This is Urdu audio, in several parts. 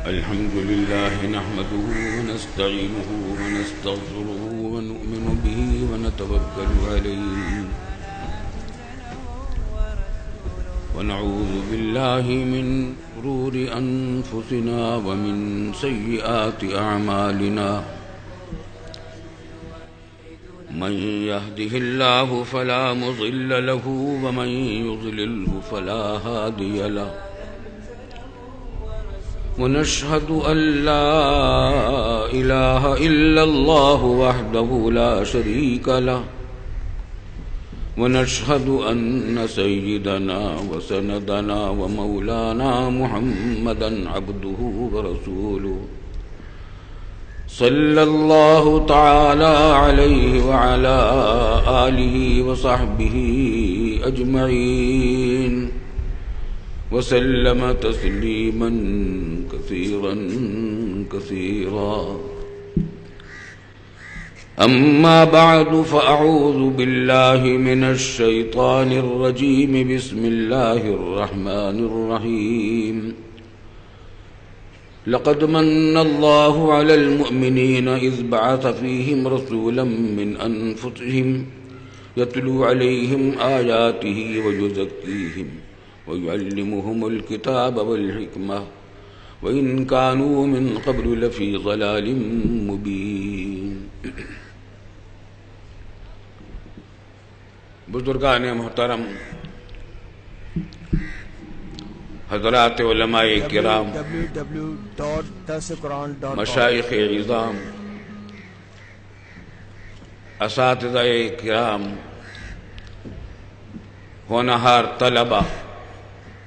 الحمد لله نحمده ونستعينه ونستغفره ونؤمن به ونتوكل عليه ونعوذ بالله من شرور أنفسنا ومن سيئات أعمالنا من يهده الله فلا مضل له ومن يضلله فلا هادي له ونشهد أن لا إله إلا الله وحده لا شريك له ونشهد أن سيدنا وسندنا ومولانا محمدا عبده ورسوله صلى الله تعالى عليه وعلى آله وصحبه أجمعين وسلم تسليما كثيرا كثيرا أما بعد فأعوذ بالله من الشيطان الرجيم بسم الله الرحمن الرحيم لقد من الله على المؤمنين إذ بعث فيهم رسولا من أنفسهم يتلو عليهم آياته ويزكيهم ويعلمهم الكتاب والحكمة وإن كانوا من قبل لفي ضلال مبين. بزرگان محترم، حضرات علماء کرام، مشائخ عظام، اساتذہ کرام، ہونہار طلبہ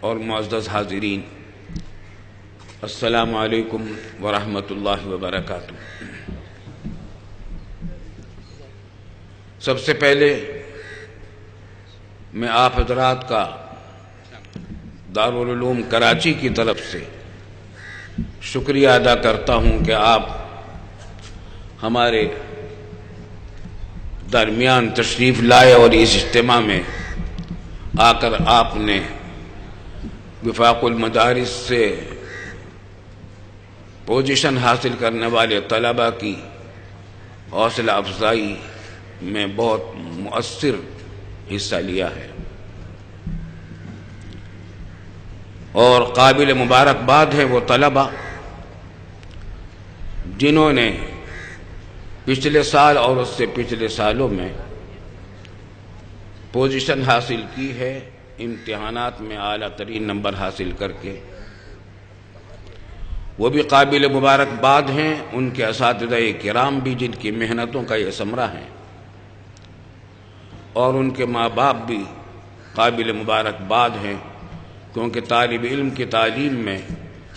اور معزز حاضرین، السلام علیکم ورحمۃ اللہ وبرکاتہ. سب سے پہلے میں آپ حضرات کا دارالعلوم کراچی کی طرف سے شکریہ ادا کرتا ہوں کہ آپ ہمارے درمیان تشریف لائے اور اس اجتماع میں آ کر آپ نے وفاق المدارس سے پوزیشن حاصل کرنے والے طلباء کی حوصلہ افزائی میں بہت مؤثر حصہ لیا ہے، اور قابل مبارکباد ہے وہ طلباء جنہوں نے پچھلے سال اور اس سے پچھلے سالوں میں پوزیشن حاصل کی ہے، امتحانات میں اعلیٰ ترین نمبر حاصل کر کے. وہ بھی قابل مبارکباد ہیں، ان کے اساتذہ کرام بھی جن کی محنتوں کا یہ ثمرہ ہیں، اور ان کے ماں باپ بھی قابل مبارکباد ہیں، کیونکہ طالب علم کی تعلیم میں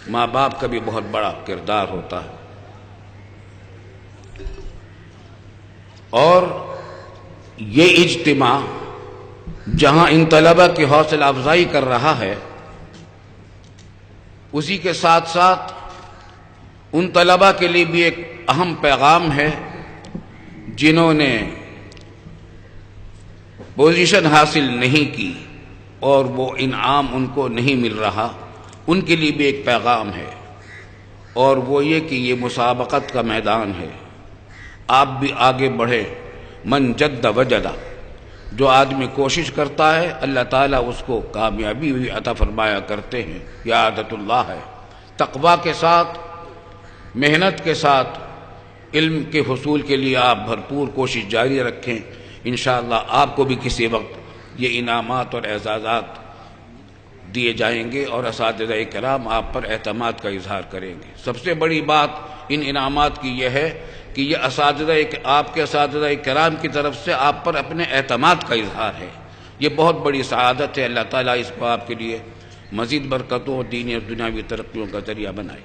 ماں باپ کا بھی بہت بڑا کردار ہوتا ہے. اور یہ اجتماع جہاں ان طلباء کی حوصلہ افزائی کر رہا ہے، اسی کے ساتھ ساتھ ان طلباء کے لیے بھی ایک اہم پیغام ہے جنہوں نے پوزیشن حاصل نہیں کی اور وہ انعام ان کو نہیں مل رہا. ان کے لیے بھی ایک پیغام ہے، اور وہ یہ کہ یہ مسابقت کا میدان ہے. آپ بھی آگے بڑھیں. من جد وجدہ، جو آدمی کوشش کرتا ہے اللہ تعالیٰ اس کو کامیابی بھی عطا فرمایا کرتے ہیں. یہ عادت اللہ ہے. تقویٰ کے ساتھ، محنت کے ساتھ علم کے حصول کے لیے آپ بھرپور کوشش جاری رکھیں. انشاءاللہ آپ کو بھی کسی وقت یہ انعامات اور اعزازات دیے جائیں گے، اور اساتذہ کرام آپ پر اعتماد کا اظہار کریں گے. سب سے بڑی بات ان انعامات کی یہ ہے کہ یہ آپ کے اساتذہ کرام کی طرف سے آپ پر اپنے اعتماد کا اظہار ہے. یہ بہت بڑی سعادت ہے. اللہ تعالیٰ اس کو آپ کے لیے مزید برکتوں اور دینی اور دنیاوی ترقیوں کا ذریعہ بنائے.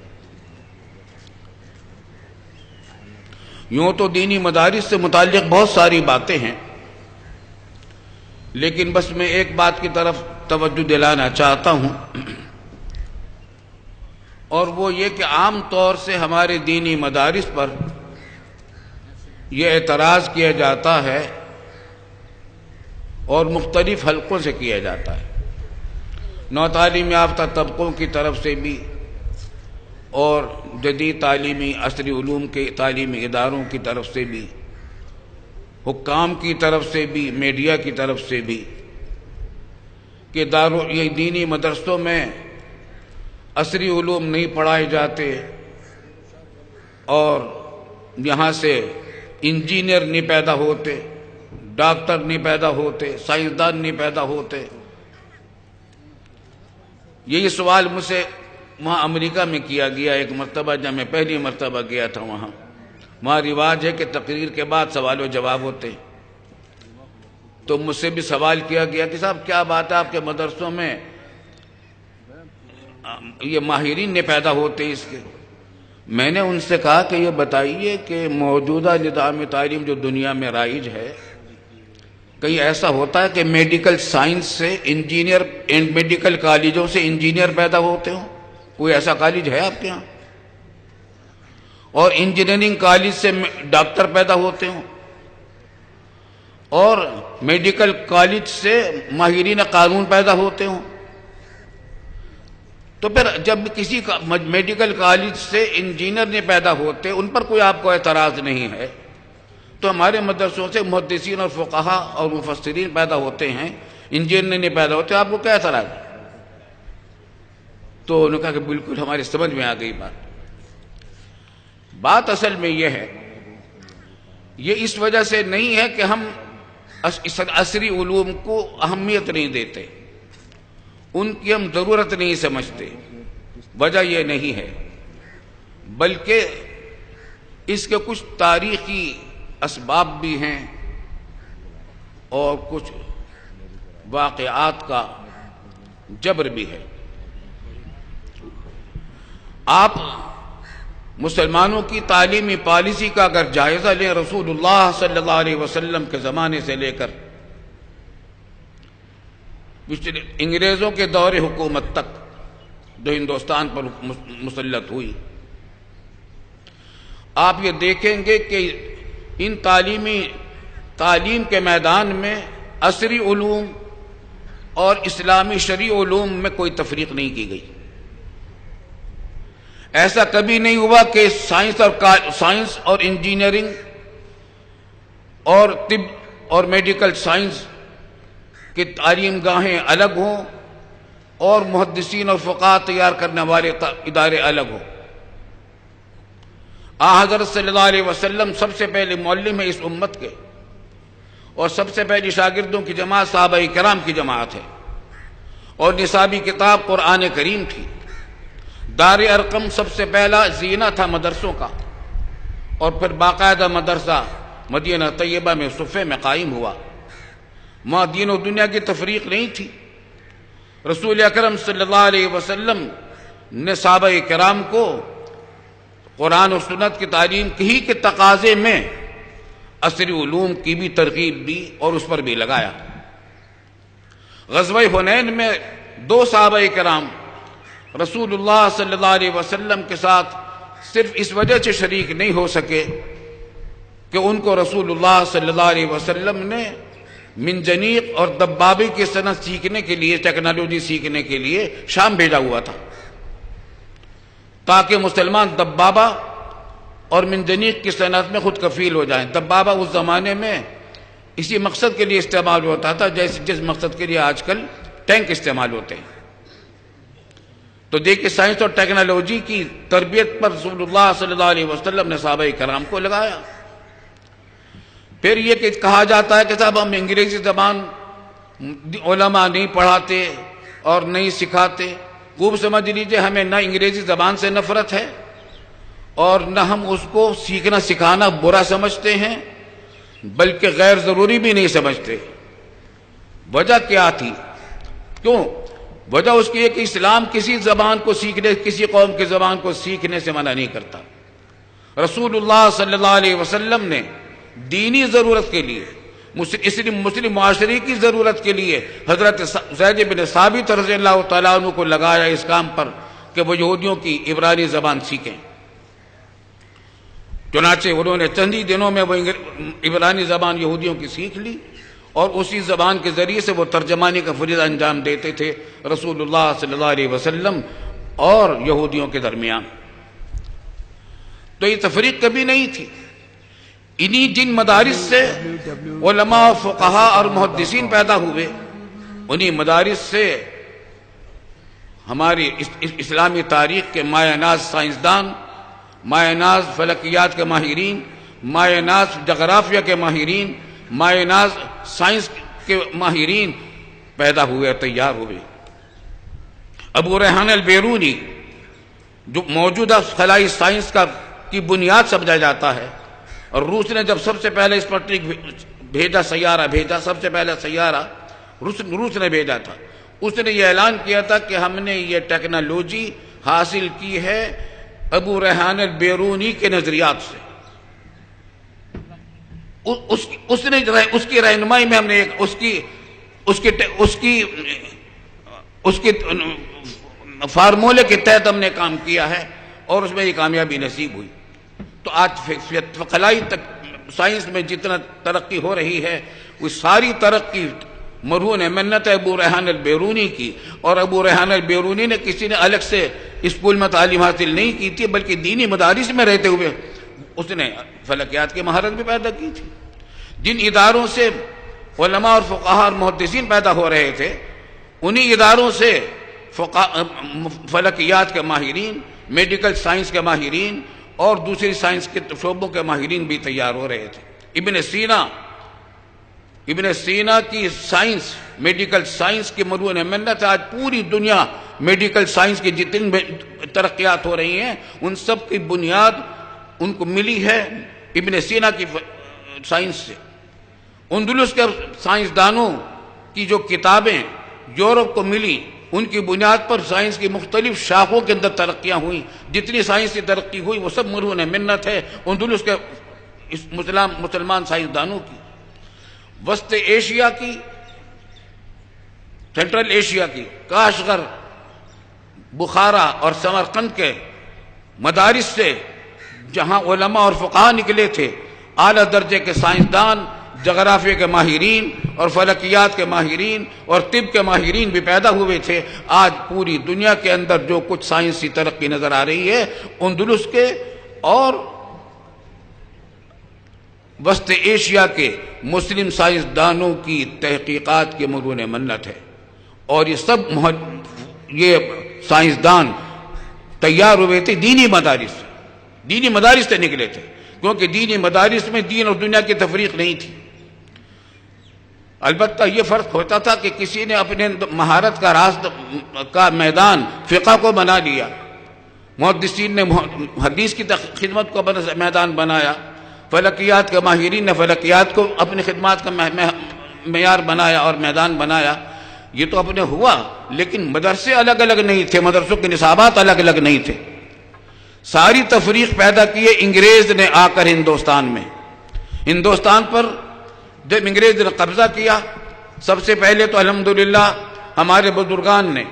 یوں تو دینی مدارس سے متعلق بہت ساری باتیں ہیں، لیکن بس میں ایک بات کی طرف توجہ دلانا چاہتا ہوں، اور وہ یہ کہ عام طور سے ہمارے دینی مدارس پر یہ اعتراض کیا جاتا ہے اور مختلف حلقوں سے کیا جاتا ہے، نو تعلیم یافتہ طبقوں کی طرف سے بھی اور جدید تعلیمی عصری علوم کے تعلیمی اداروں کی طرف سے بھی، حکام کی طرف سے بھی، میڈیا کی طرف سے بھی، کہ یہ دینی مدرسوں میں عصری علوم نہیں پڑھائے جاتے اور یہاں سے انجینئر نہیں پیدا ہوتے، ڈاکٹر نہیں پیدا ہوتے، سائنسدان نہیں پیدا ہوتے۔ یہی سوال مجھ سے وہاں امریکہ میں کیا گیا ایک مرتبہ، جب میں پہلی مرتبہ گیا تھا وہاں رواج ہے کہ تقریر کے بعد سوال و جواب ہوتے، تو مجھ سے بھی سوال کیا گیا کہ صاحب کیا بات ہے آپ کے مدرسوں میں یہ ماہرین نہیں پیدا ہوتے اس کے؟ میں نے ان سے کہا کہ یہ بتائیے کہ موجودہ نظام تعلیم جو دنیا میں رائج ہے، کہیں ایسا ہوتا ہے کہ میڈیکل سائنس سے انجینئر، میڈیکل کالجوں سے انجینئر پیدا ہوتے ہوں؟ کوئی ایسا کالج ہے آپ کے ہاں؟ اور انجینئرنگ کالج سے ڈاکٹر پیدا ہوتے ہوں؟ اور میڈیکل کالج سے ماہرین قانون پیدا ہوتے ہوں؟ تو پھر جب کسی میڈیکل کالج سے انجینئر نہیں پیدا ہوتے، ان پر کوئی آپ کو اعتراض نہیں ہے، تو ہمارے مدرسوں سے محدثین اور فقہا اور مفسرین پیدا ہوتے ہیں، انجینئر نہیں پیدا ہوتے، آپ کو کیا اعتراض ہے؟ تو انہوں نے کہا کہ بالکل ہماری سمجھ میں آ گئی بات اصل میں یہ ہے، یہ اس وجہ سے نہیں ہے کہ ہم عصری علوم کو اہمیت نہیں دیتے، ان کی ہم ضرورت نہیں سمجھتے، وجہ یہ نہیں ہے، بلکہ اس کے کچھ تاریخی اسباب بھی ہیں اور کچھ واقعات کا جبر بھی ہے۔ آپ مسلمانوں کی تعلیمی پالیسی کا اگر جائزہ لیں، رسول اللہ صلی اللہ علیہ وسلم کے زمانے سے لے کر انگریزوں کے دور حکومت تک جو ہندوستان پر مسلط ہوئی، آپ یہ دیکھیں گے کہ ان تعلیم کے میدان میں عصری علوم اور اسلامی شرعی علوم میں کوئی تفریق نہیں کی گئی۔ ایسا کبھی نہیں ہوا کہ سائنس اور انجینئرنگ اور طب اور میڈیکل سائنس کی تعلیم گاہیں الگ ہوں اور محدثین اور فقہا تیار کرنے والے ادارے الگ ہوں۔ حضرت صلی اللہ علیہ وسلم سب سے پہلے معلم ہے اس امت کے، اور سب سے پہلی شاگردوں کی جماعت صحابہ کرام کی جماعت ہے، اور نصابی کتاب قرآن کریم تھی۔ دار ارقم سب سے پہلا زینہ تھا مدرسوں کا، اور پھر باقاعدہ مدرسہ مدینہ طیبہ میں صفے میں قائم ہوا۔ وہاں دین و دنیا کی تفریق نہیں تھی۔ رسول اکرم صلی اللہ علیہ وسلم نے صحابہ کرام کو قرآن و سنت کی تعلیم ہی کے تقاضے میں عصری علوم کی بھی ترغیب دی اور اس پر بھی لگایا۔ غزوہ حنین میں 2 صحابہ کرام رسول اللہ صلی اللہ علیہ وسلم کے ساتھ صرف اس وجہ سے شریک نہیں ہو سکے کہ ان کو رسول اللہ صلی اللہ علیہ وسلم نے منجنیق اور دبابے کی صنعت سیکھنے کے لیے، ٹیکنالوجی سیکھنے کے لیے شام بھیجا ہوا تھا، تاکہ مسلمان دبابہ اور منجنیق کی صنعت میں خود کفیل ہو جائیں۔ دبابہ اس زمانے میں اسی مقصد کے لیے استعمال ہوتا تھا جس مقصد کے لیے آج کل ٹینک استعمال ہوتے ہیں۔ تو دیکھیں سائنس اور ٹیکنالوجی کی تربیت پر رسول اللہ صلی اللہ علیہ وسلم نے صحابہ کرام کو لگایا۔ پھر یہ کہ کہا جاتا ہے کہ صاحب ہم انگریزی زبان علماء نہیں پڑھاتے اور نہیں سکھاتے۔ خوب سمجھ لیجئے، ہمیں نہ انگریزی زبان سے نفرت ہے اور نہ ہم اس کو سیکھنا سکھانا برا سمجھتے ہیں، بلکہ غیر ضروری بھی نہیں سمجھتے۔ وجہ کیا تھی؟ کیوں؟ وجہ اس کی ہے کہ اسلام کسی زبان کو سیکھنے، کسی قوم کی زبان کو سیکھنے سے منع نہیں کرتا۔ رسول اللہ صلی اللہ علیہ وسلم نے دینی ضرورت کے لیے، مسلم معاشرے کی ضرورت کے لیے حضرت زید بن ثابت رضی اللہ تعالیٰ عنہ کو لگایا اس کام پر کہ وہ یہودیوں کی عبرانی زبان سیکھیں۔ چنانچہ انہوں نے چند ہی دنوں میں وہ عبرانی زبان یہودیوں کی سیکھ لی، اور اسی زبان کے ذریعے سے وہ ترجمانی کا فریضہ انجام دیتے تھے رسول اللہ صلی اللہ علیہ وسلم اور یہودیوں کے درمیان۔ تو یہ تفریق کبھی نہیں تھی. انہی جن مدارس سے علماء فقہا اور محدثین پیدا ہوئے، انہی مدارس سے ہماری اسلامی تاریخ کے مایہ ناز سائنسدان، مایہ ناز فلکیات کے ماہرین، مایہ ناز جغرافیہ کے ماہرین، مایہ ناز سائنس کے ماہرین پیدا ہوئے، تیار ہوئے. ابو ریحان البیرونی جو موجودہ خلائی سائنس کی بنیاد سمجھا جاتا ہے، اور روس نے جب سب سے پہلے اسپوتنک بھیجا، سیارہ بھیجا، سب سے پہلے سیارہ روس نے بھیجا تھا، اس نے یہ اعلان کیا تھا کہ ہم نے یہ ٹیکنالوجی حاصل کی ہے ابو ریحان البیرونی کے نظریات سے. اس کی رہنمائی میں ہم نے اس کی فارمولے کے تحت ہم نے کام کیا ہے، اور اس میں یہ کامیابی نصیب ہوئی. تو آج خلائی سائنس میں جتنا ترقی ہو رہی ہے، وہ ساری ترقی مرہون منت ابو ریحان البیرونی کی. اور ابو ریحان البیرونی نے کسی نے الگ سے اسکول میں تعلیم حاصل نہیں کی تھی، بلکہ دینی مدارس میں رہتے ہوئے اس نے فلکیات کی مہارت بھی پیدا کی تھی. جن اداروں سے علماء اور فقہا اور محدثین پیدا ہو رہے تھے، انہی اداروں سے فلکیات کے ماہرین، میڈیکل سائنس کے ماہرین اور دوسری سائنس کے شعبوں کے ماہرین بھی تیار ہو رہے تھے. ابن سینا کی سائنس، میڈیکل سائنس کی مرہون منت، آج پوری دنیا میڈیکل سائنس کی جتنی ترقیات ہو رہی ہیں، ان سب کی بنیاد ان کو ملی ہے ابن سینا کی سائنس سے. اندلس کے سائنسدانوں کی جو کتابیں یورپ کو ملی، ان کی بنیاد پر سائنس کی مختلف شاخوں کے اندر ترقیاں ہوئیں. جتنی سائنس کی ترقی ہوئی وہ سب مرہون منت ہے اندلس کے مسلمان سائنسدانوں کی. وسط ایشیا کی، سینٹرل ایشیا کی کاشغر، بخارا اور سمرقند کے مدارس سے جہاں علماء اور فقہا نکلے تھے، اعلیٰ درجے کے سائنسدان، جغرافیہ کے ماہرین اور فلکیات کے ماہرین اور طب کے ماہرین بھی پیدا ہوئے تھے. آج پوری دنیا کے اندر جو کچھ سائنسی ترقی نظر آ رہی ہے، اندلس کے اور وسط ایشیا کے مسلم سائنسدانوں کی تحقیقات کی مرہون منت ہے. اور یہ سب یہ سائنسدان تیار ہوئے تھے دینی مدارس سے نکلے تھے، کیونکہ دینی مدارس میں دین اور دنیا کی تفریق نہیں تھی. البتہ یہ فرق ہوتا تھا کہ کسی نے اپنے مہارت کا میدان فقہ کو بنا لیا، محدثین نے حدیث کی خدمت کو میدان بنایا، فلکیات کے ماہرین نے فلکیات کو اپنی خدمات کا معیار بنایا اور میدان بنایا. یہ تو اپنے ہوا، لیکن مدرسے الگ الگ نہیں تھے، مدرسوں کے نصابات الگ الگ نہیں تھے. ساری تفریق پیدا کی ہے انگریز نے آ کر ہندوستان پر جب انگریز نے قبضہ کیا، سب سے پہلے تو الحمدللہ ہمارے بزرگان نے،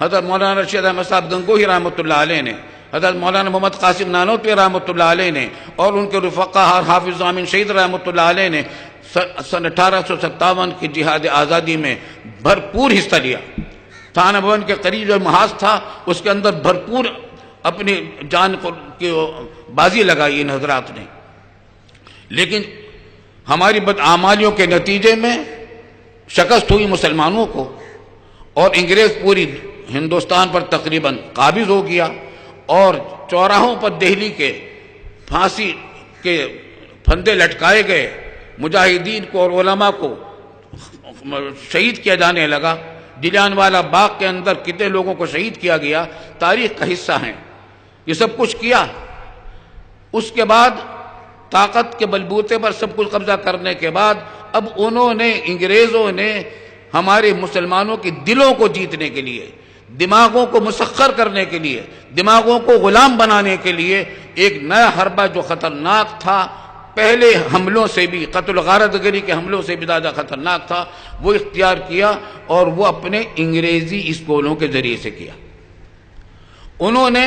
حضرت مولانا رشید احمد صاحب گنگوہی رحمۃ اللہ علیہ نے، حضرت مولانا محمد قاسم نانوتوی رحمۃ اللہ علیہ نے، اور ان کے رفقا حافظ امین شہید رحمۃ اللہ علیہ نے سن 1857 کی جہاد آزادی میں بھرپور حصہ لیا. تھانہ بھون کے قریب جو محاذ تھا، اس کے اندر بھرپور اپنی جان کی بازی لگائی ان حضرات نے. لیکن ہماری بدعمالیوں کے نتیجے میں شکست ہوئی مسلمانوں کو، اور انگریز پوری ہندوستان پر تقریباً قابض ہو گیا، اور چوراہوں پر دہلی کے پھانسی کے پھندے لٹکائے گئے، مجاہدین کو اور علماء کو شہید کیا جانے لگا. جلیان والا باغ کے اندر کتنے لوگوں کو شہید کیا گیا، تاریخ کا حصہ ہیں. یہ سب کچھ کیا. اس کے بعد طاقت کے بلبوتے پر سب کچھ قبضہ کرنے کے بعد اب انگریزوں نے ہمارے مسلمانوں کے دلوں کو جیتنے کے لیے، دماغوں کو مسخر کرنے کے لیے، دماغوں کو غلام بنانے کے لیے ایک نیا حربہ جو خطرناک تھا، پہلے حملوں سے بھی، قتل و غارت گری کے حملوں سے بھی زیادہ خطرناک تھا، وہ اختیار کیا، اور وہ اپنے انگریزی اسکولوں کے ذریعے سے کیا. انہوں نے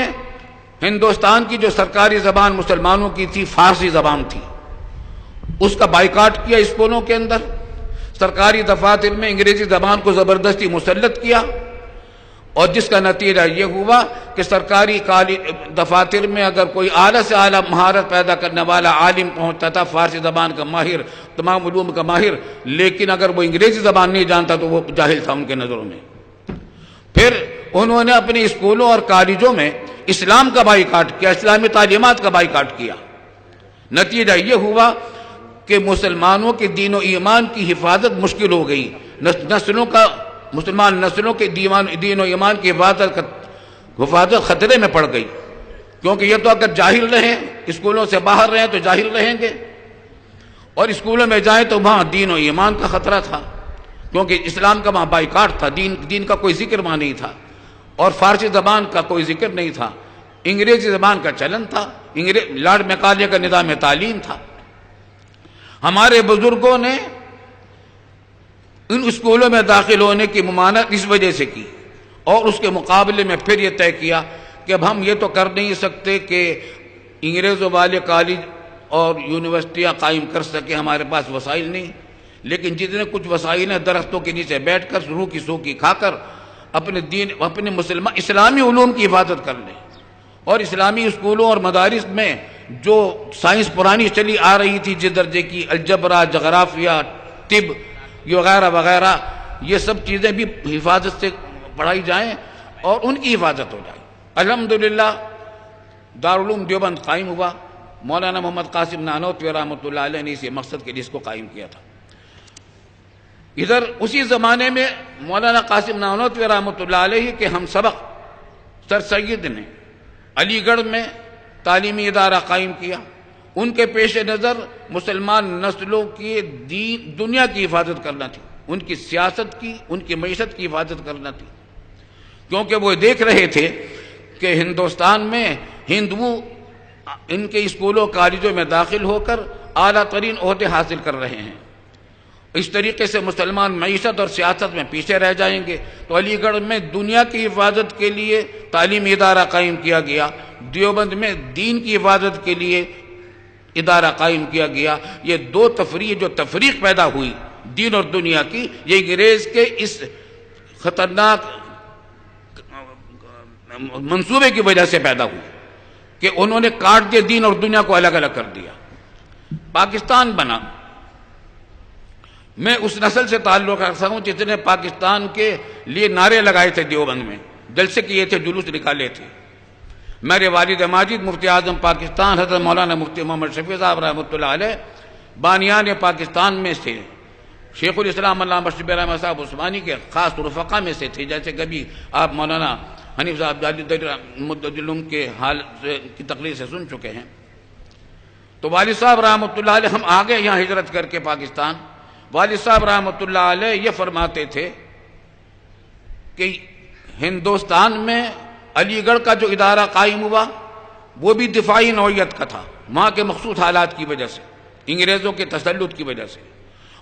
ہندوستان کی جو سرکاری زبان مسلمانوں کی تھی، فارسی زبان تھی، اس کا بائیکاٹ کیا اسکولوں کے اندر. سرکاری دفاتر میں انگریزی زبان کو زبردستی مسلط کیا، اور جس کا نتیجہ یہ ہوا کہ سرکاری دفاتر میں اگر کوئی اعلیٰ سے اعلیٰ مہارت پیدا کرنے والا عالم پہنچتا تھا، فارسی زبان کا ماہر، تمام علوم کا ماہر، لیکن اگر وہ انگریزی زبان نہیں جانتا تو وہ جاہل تھا ان کے نظروں میں۔ پھر انہوں نے اپنے اسکولوں اور کالجوں میں اسلام کا بائیکاٹ کیا، اسلامی تعلیمات کا بائیکاٹ کیا۔ نتیجہ یہ ہوا کہ مسلمانوں کے دین و ایمان کی حفاظت مشکل ہو گئی، مسلمان نسلوں کے دین و ایمان کی حفاظت خطرے میں پڑ گئی، کیونکہ یہ تو اگر جاہل رہیں، اسکولوں سے باہر رہیں تو جاہل رہیں گے، اور اسکولوں میں جائیں تو وہاں دین و ایمان کا خطرہ تھا، کیونکہ اسلام کا وہاں بائیکاٹ تھا، دین کا کوئی ذکر وہاں نہیں تھا، اور فارسی زبان کا کوئی ذکر نہیں تھا، انگریزی زبان کا چلن تھا، لارڈ میکالے کا نظام تعلیم تھا۔ ہمارے بزرگوں نے ان اسکولوں میں داخل ہونے کی ممانعت اس وجہ سے کی، اور اس کے مقابلے میں پھر یہ طے کیا کہ اب ہم یہ تو کر نہیں سکتے کہ انگریزوں والے کالج اور یونیورسٹیاں قائم کر سکیں، ہمارے پاس وسائل نہیں، لیکن جتنے کچھ وسائل ہیں درختوں کے نیچے بیٹھ کر روح کی سوکھی کھا کر اپنے اسلامی علوم کی حفاظت کر لیں، اور اسلامی اسکولوں اور مدارس میں جو سائنس پرانی چلی آ رہی تھی جس درجے کی، الجبرا، جغرافیہ، طب وغیرہ وغیرہ، یہ سب چیزیں بھی حفاظت سے پڑھائی جائیں اور ان کی حفاظت ہو جائے۔ الحمدللہ دارالعلوم دیوبند قائم ہوا، مولانا محمد قاسم نانوتوی رحمۃ اللہ علیہ نے اسی مقصد کے لیے اس کو قائم کیا تھا۔ ادھر اسی زمانے میں مولانا قاسم نانوتوی رحمۃ اللہ علیہ کے ہم سبق سر سید نے علی گڑھ میں تعلیمی ادارہ قائم کیا۔ ان کے پیش نظر مسلمان نسلوں کی دنیا کی حفاظت کرنا تھی، ان کی سیاست کی، ان کی معیشت کی حفاظت کرنا تھی، کیونکہ وہ دیکھ رہے تھے کہ ہندوستان میں ہندو ان کے اسکولوں کالجوں میں داخل ہو کر اعلیٰ ترین عہدے حاصل کر رہے ہیں، اس طریقے سے مسلمان معیشت اور سیاست میں پیچھے رہ جائیں گے۔ تو علی گڑھ میں دنیا کی حفاظت کے لیے تعلیمی ادارہ قائم کیا گیا، دیوبند میں دین کی حفاظت کے لیے ادارہ قائم کیا گیا۔ یہ دو جو تفریق پیدا ہوئی دین اور دنیا کی، یہ انگریز کے اس خطرناک منصوبے کی وجہ سے پیدا ہوئی کہ انہوں نے کاٹ دیا، دین اور دنیا کو الگ الگ کر دیا۔ پاکستان بنا، میں اس نسل سے تعلق رکھتا ہوں جس نے پاکستان کے لیے نعرے لگائے تھے، دیوبند میں جلسے کیے تھے، جلوس نکالے تھے۔ میرے والد ماجد مفتی اعظم پاکستان حضرت مولانا مفتی محمد شفیع صاحب رحمۃ اللہ علیہ بانیان پاکستان میں سے، شیخ الاسلام علامہ شبیر احمد صاحب عثمانی کے خاص رفقا میں سے تھے، جیسے کبھی آپ مولانا حنیف صاحب مددلم کے حال کی تقریر سے سن چکے ہیں۔ تو والد صاحب رحمۃ اللہ علیہ، ہم آگے یہاں ہجرت کر کے پاکستان، والد صاحب رحمۃ اللہ علیہ یہ فرماتے تھے کہ ہندوستان میں علی گڑھ کا جو ادارہ قائم ہوا وہ بھی دفاعی نوعیت کا تھا، وہاں کے مخصوص حالات کی وجہ سے، انگریزوں کے تسلط کی وجہ سے،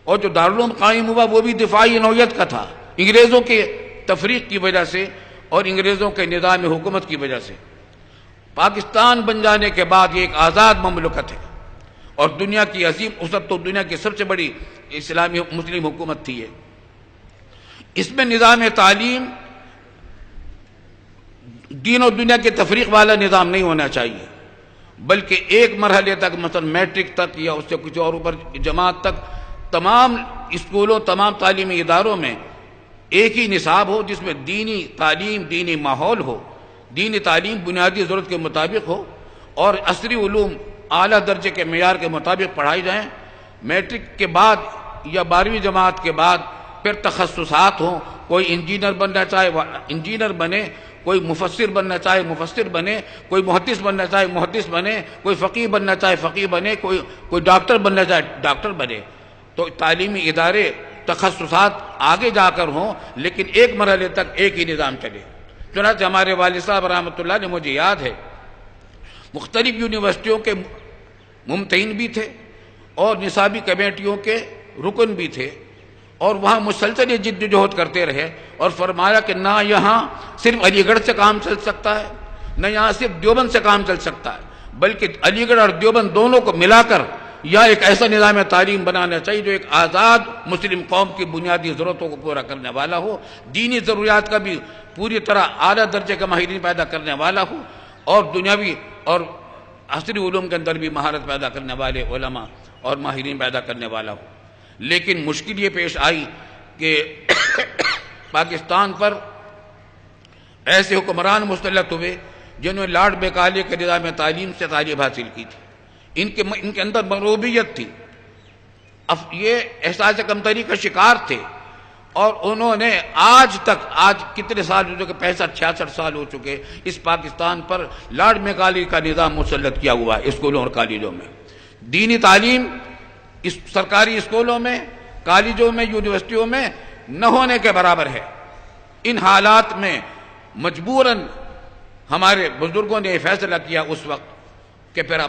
اور جو دارالعلوم قائم ہوا وہ بھی دفاعی نوعیت کا تھا، انگریزوں کے تفریق کی وجہ سے اور انگریزوں کے نظام حکومت کی وجہ سے۔ پاکستان بن جانے کے بعد یہ ایک آزاد مملکت ہے اور دنیا کی عظیم، اس وقت تو دنیا کی سب سے بڑی اسلامی مسلم حکومت تھی ہے۔ اس میں نظام تعلیم دین و دنیا کے تفریق والا نظام نہیں ہونا چاہیے، بلکہ ایک مرحلے تک، مثلا میٹرک تک یا اس سے کچھ اور اوپر جماعت تک، تمام اسکولوں، تمام تعلیمی اداروں میں ایک ہی نصاب ہو جس میں دینی تعلیم، دینی ماحول ہو، دینی تعلیم بنیادی ضرورت کے مطابق ہو، اور عصری علوم اعلیٰ درجے کے معیار کے مطابق پڑھائی جائیں۔ میٹرک کے بعد یا 12ویں جماعت کے بعد پھر تخصصات ہوں، کوئی انجینئر بننا چاہے انجینئر بنے، کوئی مفسر بننا چاہے مفسر بنے، کوئی محدث بننا چاہے محدث بنے، کوئی فقیہ بننا چاہے فقیہ بنے، کوئی ڈاکٹر بننا چاہے ڈاکٹر بنے۔ تو تعلیمی ادارے، تخصصات آگے جا کر ہوں، لیکن ایک مرحلے تک ایک ہی نظام چلے۔ چنانچہ ہمارے والد صاحب رحمۃ اللہ نے، مجھے یاد ہے، مختلف یونیورسٹیوں کے ممتحن بھی تھے اور نصابی کمیٹیوں کے رکن بھی تھے، اور وہاں مسلسل جد و جہد کرتے رہے، اور فرمایا کہ نہ یہاں صرف علی گڑھ سے کام چل سکتا ہے، نہ یہاں صرف دیوبند سے کام چل سکتا ہے، بلکہ علی گڑھ اور دیوبند دونوں کو ملا کر یا ایک ایسا نظام تعلیم بنانا چاہیے جو ایک آزاد مسلم قوم کی بنیادی ضرورتوں کو پورا کرنے والا ہو، دینی ضروریات کا بھی پوری طرح اعلیٰ درجے کا ماہرین پیدا کرنے والا ہو، اور دنیاوی اور عصری علوم کے اندر بھی مہارت پیدا کرنے والے علماء اور ماہرین پیدا کرنے والا ہو۔ لیکن مشکل یہ پیش آئی کہ پاکستان پر ایسے حکمران مسلط ہوئے جنہوں نے لارڈ میکالے کے نظام تعلیم سے تعلیم حاصل کی تھی۔ ان کے اندر مغلوبیت تھی، یہ احساس کمتری کا شکار تھے، اور انہوں نے آج کتنے سال ہو چکے، 65-66 سال ہو چکے، اس پاکستان پر لارڈ میکالے کا نظام مسلط کیا ہوا ہے اسکولوں اور کالجوں میں۔ دینی تعلیم اس سرکاری اسکولوں میں، کالجوں میں، یونیورسٹیوں میں نہ ہونے کے برابر ہے۔ ان حالات میں مجبوراً ہمارے بزرگوں نے یہ فیصلہ کیا اس وقت کہ پھر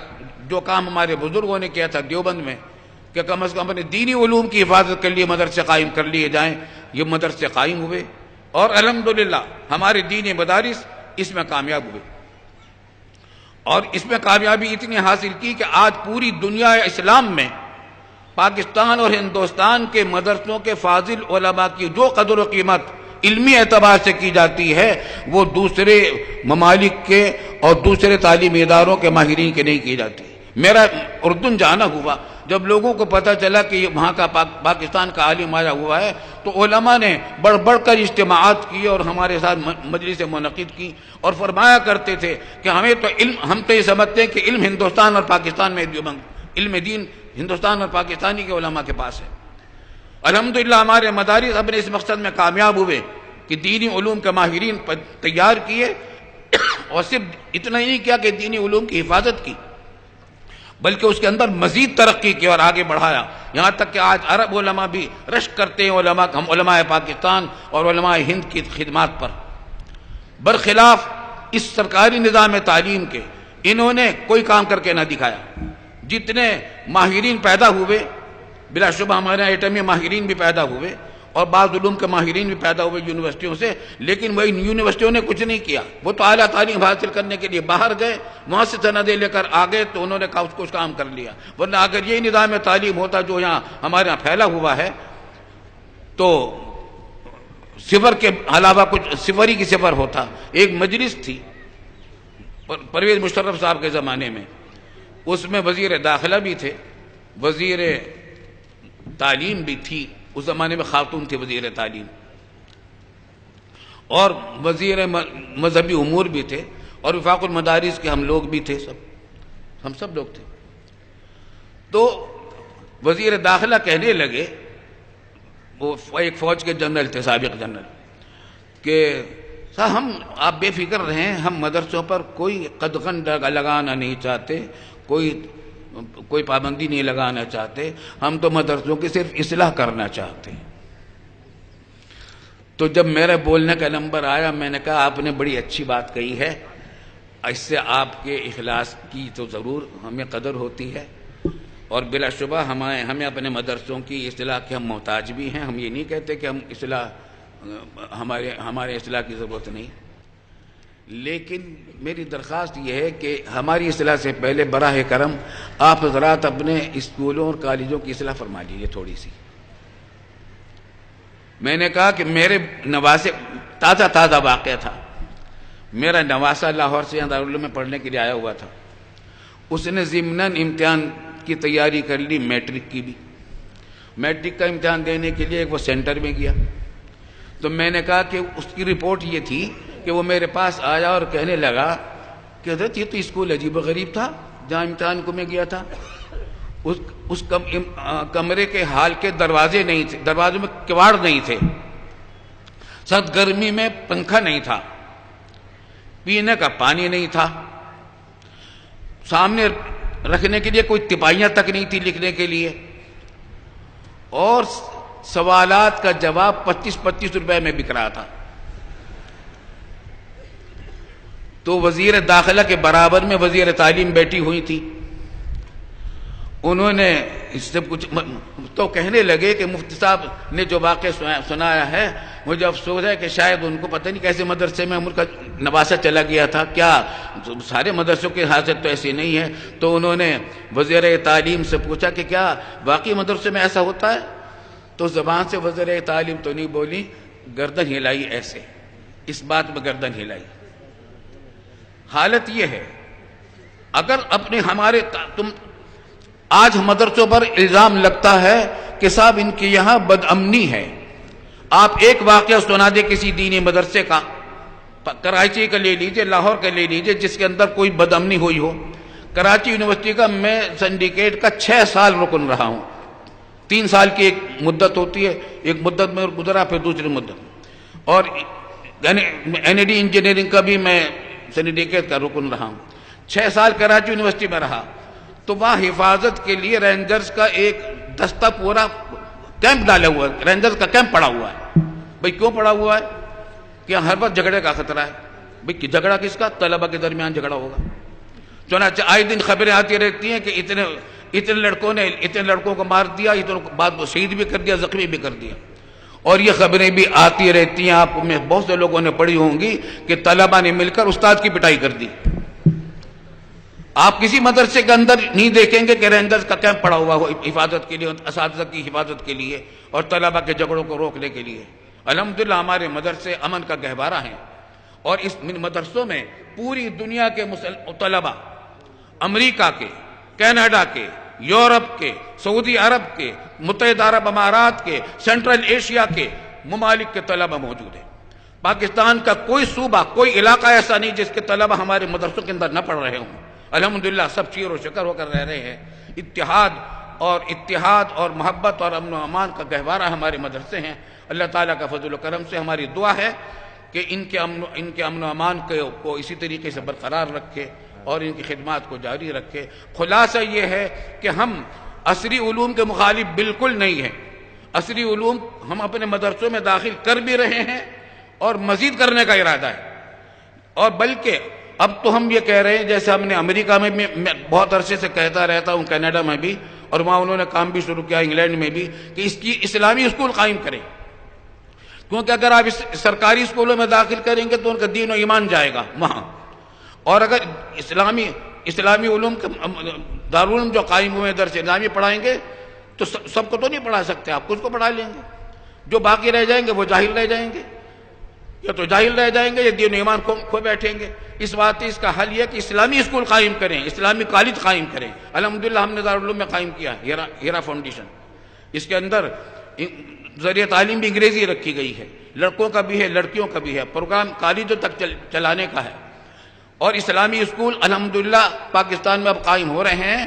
جو کام ہمارے بزرگوں نے کیا تھا دیوبند میں کہ کم از کم اپنے دینی علوم کی حفاظت کے لیے مدرسے قائم کر لیے جائیں، یہ مدرسے قائم ہوئے، اور الحمدللہ ہمارے دینی مدارس اس میں کامیاب ہوئے، اور اس میں کامیابی اتنی حاصل کی کہ آج پوری دنیا اسلام میں پاکستان اور ہندوستان کے مدرسوں کے فاضل علماء کی جو قدر و قیمت علمی اعتبار سے کی جاتی ہے وہ دوسرے ممالک کے اور دوسرے تعلیمی اداروں کے ماہرین کے نہیں کی جاتی۔ میرا اردن جانا ہوا، جب لوگوں کو پتہ چلا کہ وہاں کا پاکستان کا عالم آیا ہوا ہے تو علماء نے بڑھ بڑھ کر اجتماعات کیے اور ہمارے ساتھ مجلس منعقد کی، اور فرمایا کرتے تھے کہ ہم تو یہ سمجھتے ہیں کہ علم ہندوستان اور پاکستان میں علم دین ہندوستان اور پاکستانی کے علماء کے پاس ہے۔ الحمدللہ ہمارے مدارس اپنے اس مقصد میں کامیاب ہوئے کہ دینی علوم کے ماہرین تیار کیے، اور صرف اتنا ہی نہیں کیا کہ دینی علوم کی حفاظت کی بلکہ اس کے اندر مزید ترقی کی اور آگے بڑھایا، یہاں تک کہ آج عرب علماء بھی رشک کرتے ہیں ہم علماء پاکستان اور علماء ہند کی خدمات پر۔ برخلاف اس سرکاری نظام تعلیم کے انہوں نے کوئی کام کر کے نہ دکھایا۔ جتنے ماہرین پیدا ہوئے، بلا شبہ ہمارے ایٹمی ماہرین بھی پیدا ہوئے اور بعض علوم کے ماہرین بھی پیدا ہوئے یونیورسٹیوں سے، لیکن وہی یونیورسٹیوں نے کچھ نہیں کیا، وہ تو اعلیٰ تعلیم حاصل کرنے کے لیے باہر گئے، وہاں سے سندیں لے کر آ گئے تو انہوں نے کچھ کام کر لیا۔ ورنہ اگر یہ نظام تعلیم ہوتا جو یہاں ہمارے یہاں پھیلا ہوا ہے تو صفر کے علاوہ کچھ صفر ہی کی صفر ہوتا۔ ایک مجلس تھی پرویز مشرف صاحب کے زمانے میں، اس میں وزیر داخلہ بھی تھے، وزیر تعلیم بھی تھی، اس زمانے میں خاتون تھی وزیر تعلیم، اور وزیر مذہبی امور بھی تھے، اور وفاق المدارس کے ہم لوگ بھی تھے، ہم سب لوگ تھے۔ تو وزیر داخلہ کہنے لگے، وہ ایک فوج کے جنرل تھے، سابق جنرل، کہ صاحب آپ بے فکر رہیں، ہم مدرسوں پر کوئی قدغن لگانا نہیں چاہتے، کوئی پابندی نہیں لگانا چاہتے، ہم تو مدرسوں کی صرف اصلاح کرنا چاہتے ہیں۔ تو جب میرے بولنے کا نمبر آیا میں نے کہا آپ نے بڑی اچھی بات کہی ہے، اس سے آپ کے اخلاص کی تو ضرور ہمیں قدر ہوتی ہے، اور بلا شبہ ہمیں اپنے مدرسوں کی اصلاح کے ہم محتاج بھی ہیں، ہم یہ نہیں کہتے کہ ہمارے اصلاح کی ضرورت نہیں، لیکن میری درخواست یہ ہے کہ ہماری اصلاح سے پہلے براہ کرم آپ حضرات اپنے اسکولوں اور کالجوں کی اصلاح فرما لیجیے تھوڑی سی۔ میں نے کہا کہ میرے نواسے تازہ واقعہ تھا، میرا نواسا لاہور سے دارالعلوم میں پڑھنے کے لیے آیا ہوا تھا، اس نے ضمناً امتحان کی تیاری کر لی، میٹرک کی بھی، میٹرک کا امتحان دینے کے لیے وہ سینٹر میں گیا، تو میں نے کہا کہ اس کی رپورٹ یہ تھی کہ وہ میرے پاس آیا اور کہنے لگا کہ حضرت یہ تو اسکول عجیب و غریب تھا جہاں امتحان کو میں گیا تھا، اس کمرے کے حال کے دروازے نہیں تھے، دروازوں میں کواڑ نہیں تھے، سخت گرمی میں پنکھا نہیں تھا، پینے کا پانی نہیں تھا، سامنے رکھنے کے لیے کوئی تپائیاں تک نہیں تھی لکھنے کے لیے، اور سوالات کا جواب 25 روپے میں بک رہا تھا۔ تو وزیر داخلہ کے برابر میں وزیر تعلیم بیٹھی ہوئی تھی، انہوں نے اس سے کچھ تو کہنے لگے کہ مفتی صاحب نے جو واقعہ سنایا ہے مجھے افسوس ہے کہ شاید ان کو پتہ نہیں کیسے مدرسے میں ان کا نواسا چلا گیا تھا، کیا سارے مدرسوں کی حاصل تو ایسی نہیں ہے. تو انہوں نے وزیر تعلیم سے پوچھا کہ کیا واقعی مدرسے میں ایسا ہوتا ہے؟ تو زبان سے وزیر تعلیم تو نہیں بولی، گردن ہلائی ایسے، اس بات میں گردن ہلائی. حالت یہ ہے، اگر اپنے آج مدرسوں پر الزام لگتا ہے کہ صاحب ان کے یہاں بد امنی ہے. آپ ایک واقعہ سنا دے کسی دینی مدرسے کا، کراچی کا لے لیجئے، لاہور کا لے لیجئے، جس کے اندر کوئی بد امنی ہوئی ہو. کراچی یونیورسٹی کا میں سنڈیکیٹ کا 6 سال رکن رہا ہوں. 3 سال کی ایک مدت ہوتی ہے، ایک مدت میں گزرا، پھر دوسری مدت. اور این ڈی انجینئرنگ کا بھی میں سنڈیکیٹ کا رکن رہا ہوں. 6 سال کراچی یونیورسٹی میں رہا. تو وہاں حفاظت کے لیے رینجرز کا ایک دستہ پورا کیمپ ڈالا ہوا ہے، رینجرز کا کیمپ پڑا ہوا ہے. بھئی کیوں پڑا ہوا ہے؟ کہ ہر وقت جھگڑے کا خطرہ ہے. بھئی جھگڑا کس کا؟ طلبہ کے درمیان جھگڑا ہوگا. چنانچہ آئے دن خبریں آتی رہتی ہیں کہ اتنے لڑکوں نے اتنے لڑکوں کو مار دیا، اتنے بعد وہ شہید بھی کر دیا، زخمی بھی کر دیا. اور یہ خبریں بھی آتی رہتی ہیں، آپ میں بہت سے لوگوں نے پڑھی ہوں گی کہ طلبہ نے مل کر استاد کی پٹائی کر دی. آپ کسی مدرسے کے اندر نہیں دیکھیں گے کہ رینجرز کا کیمپ پڑا ہوا ہو حفاظت کے لیے، اساتذہ کی حفاظت کے لیے اور طلبہ کے جھگڑوں کو روکنے کے لیے. الحمدللہ ہمارے مدرسے امن کا گہوارہ ہیں. اور اس مدرسوں میں پوری دنیا کے طلبہ، امریکہ کے، کینیڈا کے، یورپ کے، سعودی عرب کے، متحدہ عرب امارات کے، سینٹرل ایشیا کے ممالک کے طلبہ موجود ہیں. پاکستان کا کوئی صوبہ، کوئی علاقہ ایسا نہیں جس کے طلبہ ہمارے مدرسوں کے اندر نہ پڑھ رہے ہوں. الحمدللہ سب چیر و شکر ہو کر رہ رہے ہیں. اتحاد اور محبت اور امن و امان کا گہوارہ ہمارے مدرسے ہیں. اللہ تعالیٰ کا فضل و کرم سے ہماری دعا ہے کہ ان کے امن و امان کو اسی طریقے سے برقرار رکھے اور ان کی خدمات کو جاری رکھے. خلاصہ یہ ہے کہ ہم عصری علوم کے مخالف بالکل نہیں ہیں. عصری علوم ہم اپنے مدرسوں میں داخل کر بھی رہے ہیں اور مزید کرنے کا ارادہ ہے. اور بلکہ اب تو ہم یہ کہہ رہے ہیں، جیسے ہم نے امریکہ میں میں بہت عرصے سے کہتا رہتا ہوں، کینیڈا میں بھی، اور وہاں انہوں نے کام بھی شروع کیا، انگلینڈ میں بھی، کہ اس کی اسلامی اسکول قائم کریں. کیونکہ اگر آپ سرکاری اسکولوں میں داخل کریں گے تو ان کا دین و ایمان جائے گا وہاں. اور اگر اسلامی علوم کے دارالعلوم جو قائم ہوئے درس اسلامی پڑھائیں گے تو سب کو تو نہیں پڑھا سکتے، آپ کچھ کو پڑھا لیں گے. جو باقی رہ جائیں گے وہ جاہل رہ جائیں گے، یا تو جاہل رہ جائیں گے یا دین و ایمان کھو بیٹھیں گے. اس کا حل یہ کہ اسلامی اسکول قائم کریں، اسلامی کالج قائم کریں. الحمدللہ ہم نے دارالعلوم میں قائم کیا ہیرا فاؤنڈیشن. اس کے اندر ذریعہ تعلیم بھی انگریزی رکھی گئی ہے، لڑکوں کا بھی ہے، لڑکیوں کا بھی ہے. پروگرام کالجوں تک چلانے کا ہے. اور اسلامی اسکول الحمدللہ پاکستان میں اب قائم ہو رہے ہیں.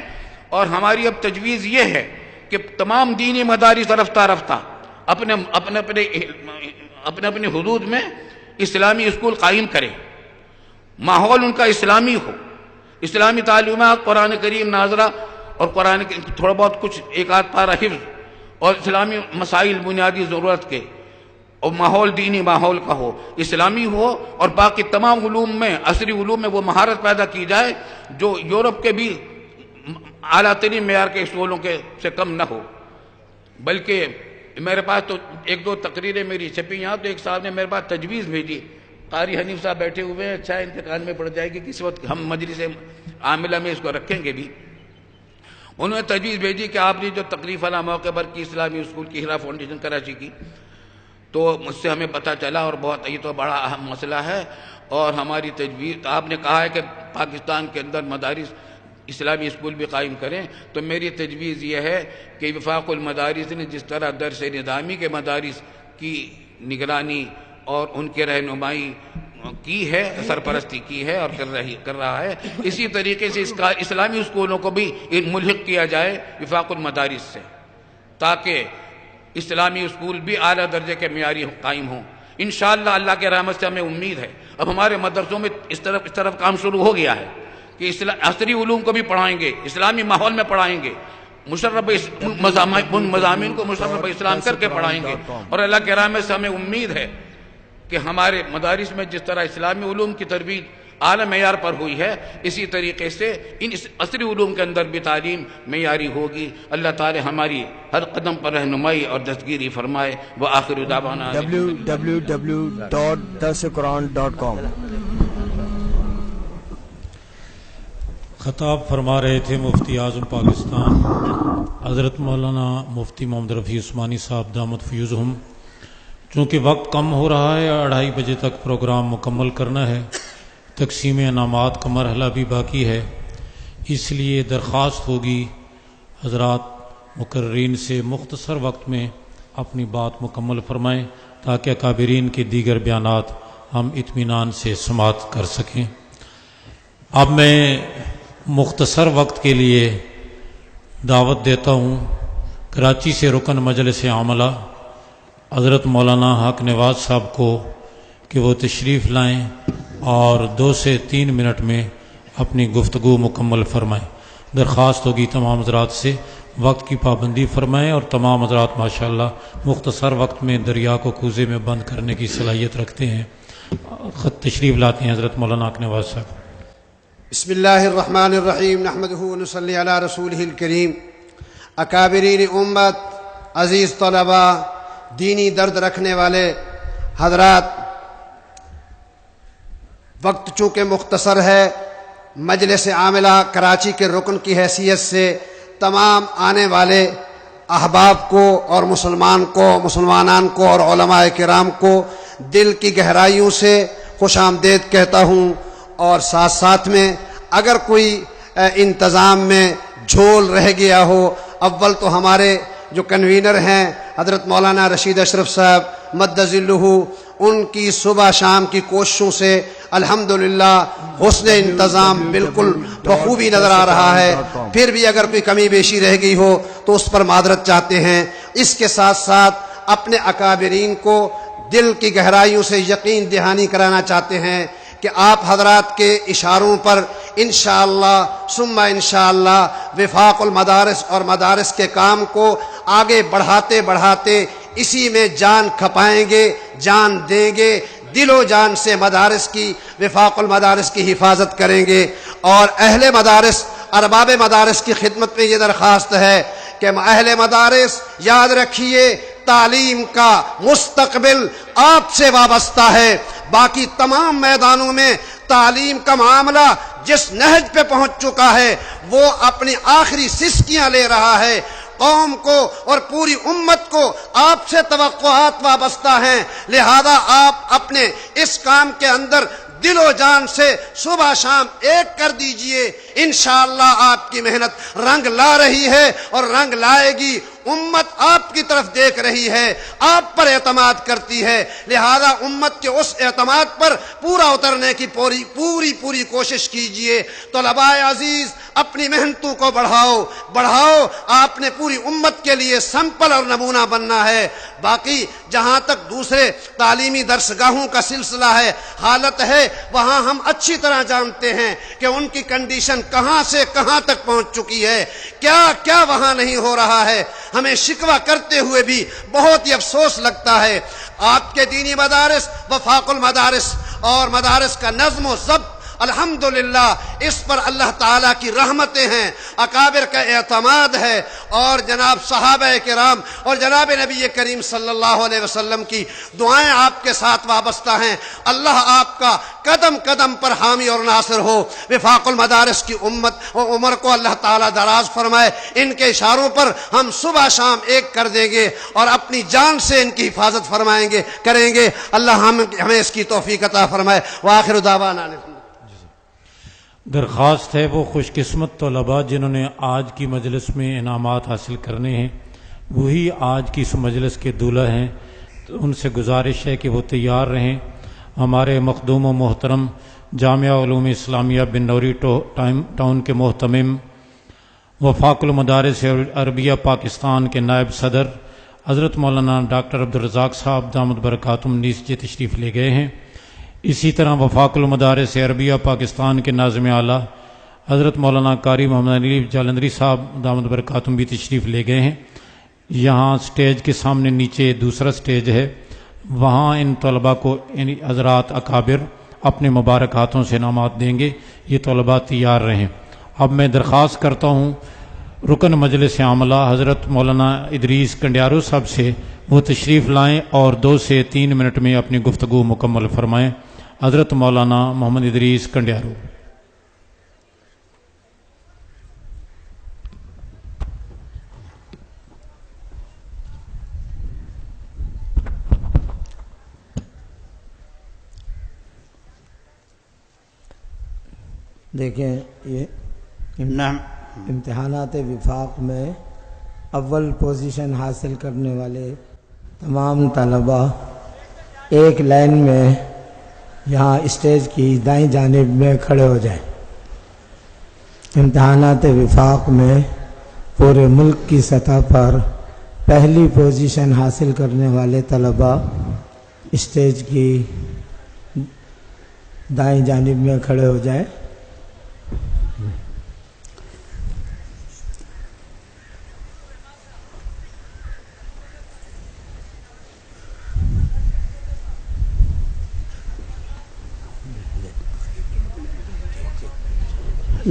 اور ہماری اب تجویز یہ ہے کہ تمام دینی مدارس رفتہ اپنے حدود میں اسلامی اسکول قائم کریں. ماحول ان کا اسلامی ہو، اسلامی تعلیمات، قرآن کریم ناظرہ اور قرآن کے تھوڑا بہت کچھ ایک آدھ پارہ حفظ اور اسلامی مسائل بنیادی ضرورت کے، اور ماحول دینی ماحول کا ہو، اسلامی ہو. اور باقی تمام علوم میں، عصری علوم میں وہ مہارت پیدا کی جائے جو یورپ کے بھی اعلیٰ ترین معیار کے اسکولوں کے سے کم نہ ہو. بلکہ میرے پاس تو 1-2 تقریریں میری چھپی یہاں، تو ایک صاحب نے میرے پاس تجویز بھیجی. قاری حنیف صاحب بیٹھے ہوئے ہیں، اچھا ان کے کان میں پڑ جائے گی، کس وقت ہم مجلس عاملہ میں اس کو رکھیں گے بھی. انہوں نے تجویز بھیجی کہ آپ نے جو تقریب فلاں موقع پر کی اسلامی اسکول کی، ہیرا فاؤنڈیشن کراچی کی، تو مجھ سے ہمیں پتہ چلا، اور بہت یہ تو بڑا اہم مسئلہ ہے. اور ہماری تجویز، آپ نے کہا ہے کہ پاکستان کے اندر مدارس اسلامی اسکول بھی قائم کریں، تو میری تجویز یہ ہے کہ وفاق المدارس نے جس طرح درس نظامی کے مدارس کی نگرانی اور ان کے رہنمائی کی ہے، سرپرستی کی ہے اور کر رہا ہے، اسی طریقے سے اسلامی اسکولوں کو بھی ملحق کیا جائے وفاق المدارس سے، تاکہ اسلامی اسکول بھی اعلیٰ درجے کے معیاری قائم ہوں. انشاءاللہ اللہ کے رحمت سے ہمیں امید ہے. اب ہمارے مدرسوں میں اس طرف کام شروع ہو گیا ہے کہ عصری علوم کو بھی پڑھائیں گے، اسلامی ماحول میں پڑھائیں گے، مشرف مضامین کو مشرف اسلام کر کے پڑھائیں گے. اور اللہ کے رحمت سے ہمیں امید ہے کہ ہمارے مدارس میں جس طرح اسلامی علوم کی ترویج اعلیٰ معیار پر ہوئی ہے، اسی طریقے سے ان عصری علوم کے اندر بھی تعلیم معیاری ہوگی. اللہ تعالی ہماری ہر قدم پر رہنمائی اور دستگیری فرمائے. وآخر دعوانا www.darsequran.com خطاب فرما رہے تھے مفتی اعظم پاکستان حضرت مولانا مفتی محمد رفیع عثمانی صاحب دامت فیوزہم. چونکہ وقت کم ہو رہا ہے، 2:30 بجے تک پروگرام مکمل کرنا ہے، تقسیم انعامات کا مرحلہ بھی باقی ہے، اس لیے درخواست ہوگی حضرات مقررین سے مختصر وقت میں اپنی بات مکمل فرمائیں تاکہ اکابرین کے دیگر بیانات ہم اطمینان سے سماعت کر سکیں. اب میں مختصر وقت کے لیے دعوت دیتا ہوں کراچی سے رکن مجلس عاملہ حضرت مولانا حق نواز صاحب کو کہ وہ تشریف لائیں اور 2 سے 3 منٹ میں اپنی گفتگو مکمل فرمائیں. درخواست ہوگی تمام حضرات سے وقت کی پابندی فرمائیں، اور تمام حضرات ماشاءاللہ مختصر وقت میں دریا کو کوزے میں بند کرنے کی صلاحیت رکھتے ہیں. خط تشریف لاتے ہیں حضرت مولانا حق نواز صاحب. بسم اللہ الرحمن الرحیم نحمدہ ونصلی علی رسولہ الکریم. اکابرین امت، عزیز طلباء، دینی درد رکھنے والے حضرات، وقت چونکہ مختصر ہے، مجلس عاملہ کراچی کے رکن کی حیثیت سے تمام آنے والے احباب کو اور مسلمانان کو اور علماء کرام کو دل کی گہرائیوں سے خوش آمدید کہتا ہوں. اور ساتھ ساتھ میں اگر کوئی انتظام میں جھول رہ گیا ہو، اول تو ہمارے جو کنوینر ہیں حضرت مولانا رشید اشرف صاحب مد ظلہ، ان کی صبح شام کی کوششوں سے الحمدللہ حسن انتظام بالکل بخوبی نظر آ رہا ہے. پھر بھی اگر کوئی کمی بیشی رہ گئی ہو تو اس پر معذرت چاہتے ہیں. اس کے ساتھ ساتھ اپنے اکابرین کو دل کی گہرائیوں سے یقین دہانی کرانا چاہتے ہیں کہ آپ حضرات کے اشاروں پر انشاءاللہ ثم انشاءاللہ وفاق المدارس اور مدارس کے کام کو آگے بڑھاتے بڑھاتے اسی میں جان کھپائیں گے، جان دیں گے، دل و جان سے مدارس کی، وفاق المدارس کی حفاظت کریں گے. اور اہل مدارس، ارباب مدارس کی خدمت میں یہ درخواست ہے کہ اہل مدارس یاد رکھیے تعلیم کا مستقبل آپ سے وابستہ ہے. باقی تمام میدانوں میں تعلیم کا معاملہ جس نہج پہ پہنچ چکا ہے وہ اپنی آخری سسکیاں لے رہا ہے. قوم کو اور پوری امت کو آپ سے توقعات وابستہ ہیں، لہذا آپ اپنے اس کام کے اندر دل و جان سے صبح شام ایک کر دیجئے. انشاءاللہ آپ کی محنت رنگ لا رہی ہے اور رنگ لائے گی. امت آپ کی طرف دیکھ رہی ہے، آپ پر اعتماد کرتی ہے، لہذا امت کے اس اعتماد پر پورا اترنے کی پوری کوشش کیجئے. طلباء عزیز، اپنی محنتوں کو بڑھاؤ. آپ نے پوری امت کے لیے سمپل اور نمونہ بننا ہے. باقی جہاں تک دوسرے تعلیمی درسگاہوں کا سلسلہ ہے، حالت ہے وہاں ہم اچھی طرح جانتے ہیں کہ ان کی کنڈیشن کہاں سے کہاں تک پہنچ چکی ہے، کیا وہاں نہیں ہو رہا ہے. ہمیں شکوہ کرتے ہوئے بھی بہت ہی افسوس لگتا ہے. آپ کے دینی مدارس، وفاق المدارس اور مدارس کا نظم و ضبط الحمدللہ اس پر اللہ تعالیٰ کی رحمتیں ہیں، اکابر کا اعتماد ہے، اور جناب صحابہ کرام اور جناب نبی کریم صلی اللہ علیہ وسلم کی دعائیں آپ کے ساتھ وابستہ ہیں. اللہ آپ کا قدم قدم پر حامی اور ناصر ہو. وفاق المدارس کی امت اور عمر کو اللہ تعالیٰ دراز فرمائے. ان کے اشاروں پر ہم صبح شام ایک کر دیں گے اور اپنی جان سے ان کی حفاظت کریں گے. اللہ ہمیں اس کی توفیق عطا فرمائے. وآخر دعوانا درخواست ہے وہ خوش قسمت طلباء جنہوں نے آج کی مجلس میں انعامات حاصل کرنے ہیں، وہی آج کی اس مجلس کے دولہ ہیں، تو ان سے گزارش ہے کہ وہ تیار رہیں. ہمارے مخدوم و محترم جامعہ علوم اسلامیہ بنوری ٹاؤن کے محتمم، وفاق المدارس عربیہ پاکستان کے نائب صدر حضرت مولانا ڈاکٹر عبدالرزاق صاحب دامت برکاتہم نیز تشریف لے گئے ہیں. اسی طرح وفاق المدارس عربیہ پاکستان کے ناظم اعلیٰ حضرت مولانا قاری محمد علی جالندری صاحب دامت برکاتہم بھی تشریف لے گئے ہیں. یہاں سٹیج کے سامنے نیچے دوسرا سٹیج ہے، وہاں ان طلباء کو ان حضرات اکابر اپنے مبارک ہاتھوں سے انعامات دیں گے. یہ طلباء تیار رہیں. اب میں درخواست کرتا ہوں رکن مجلس عاملہ حضرت مولانا ادریس کنڈیارو صاحب سے وہ تشریف لائیں اور 2 سے 3 منٹ میں اپنی گفتگو مکمل فرمائیں. حضرت مولانا محمد ادریس کنڈیارو. دیکھیں یہ نعم امتحانات وفاق میں اول پوزیشن حاصل کرنے والے تمام طلباء ایک لائن میں یہاں اسٹیج کی دائیں جانب میں کھڑے ہو جائیں. امتحانات وفاق میں پورے ملک کی سطح پر پہلی پوزیشن حاصل کرنے والے طلباء اسٹیج کی دائیں جانب میں کھڑے ہو جائیں.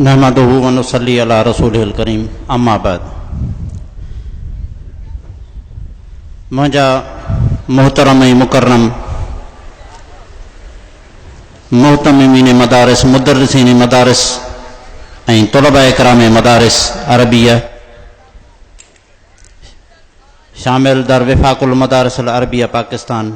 نحمدہ ونصلی علی رسولہ الکریم اما بعد. منجا محترم مکرم محتممین مدارس مدرسین مدارس طلباء کرام مدارس عربیہ شامل در وفاق المدارس العربیہ پاکستان،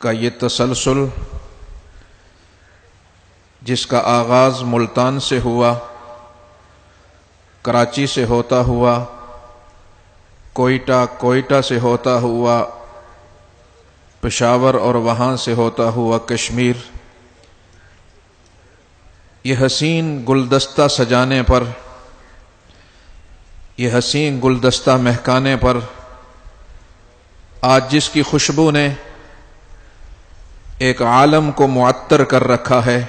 کا یہ تسلسل جس کا آغاز ملتان سے ہوا، کراچی سے ہوتا ہوا، کوئٹہ سے ہوتا ہوا پشاور، اور وہاں سے ہوتا ہوا کشمیر، یہ حسین گلدستہ سجانے پر، یہ حسین گلدستہ مہکانے پر آج جس کی خوشبو نے ایک عالم کو معطر کر رکھا ہے،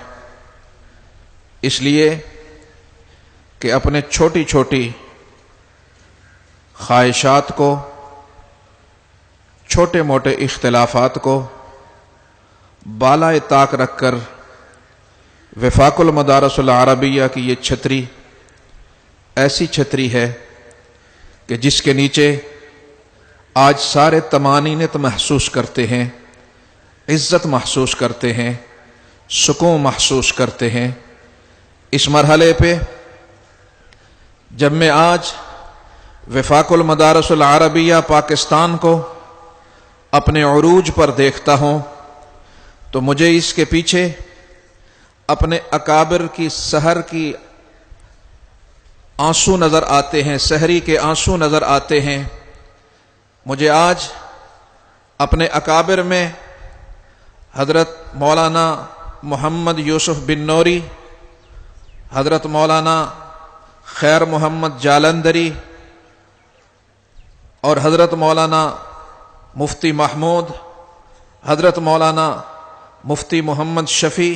اس لیے کہ اپنے چھوٹی چھوٹی خواہشات کو، چھوٹے موٹے اختلافات کو بالائے طاق رکھ کر وفاق المدارس العربیہ کی یہ چھتری ایسی چھتری ہے کہ جس کے نیچے آج سارے طمانینت محسوس کرتے ہیں، عزت محسوس کرتے ہیں، سکون محسوس کرتے ہیں۔ اس مرحلے پہ جب میں آج وفاق المدارس العربیہ پاکستان کو اپنے عروج پر دیکھتا ہوں تو مجھے اس کے پیچھے اپنے اکابر کی سحر کی آنسو نظر آتے ہیں، سحری کے آنسو نظر آتے ہیں۔ مجھے آج اپنے اکابر میں حضرت مولانا محمد یوسف بن نوری، حضرت مولانا خیر محمد جالندری اور حضرت مولانا مفتی محمود، حضرت مولانا مفتی محمد شفیع،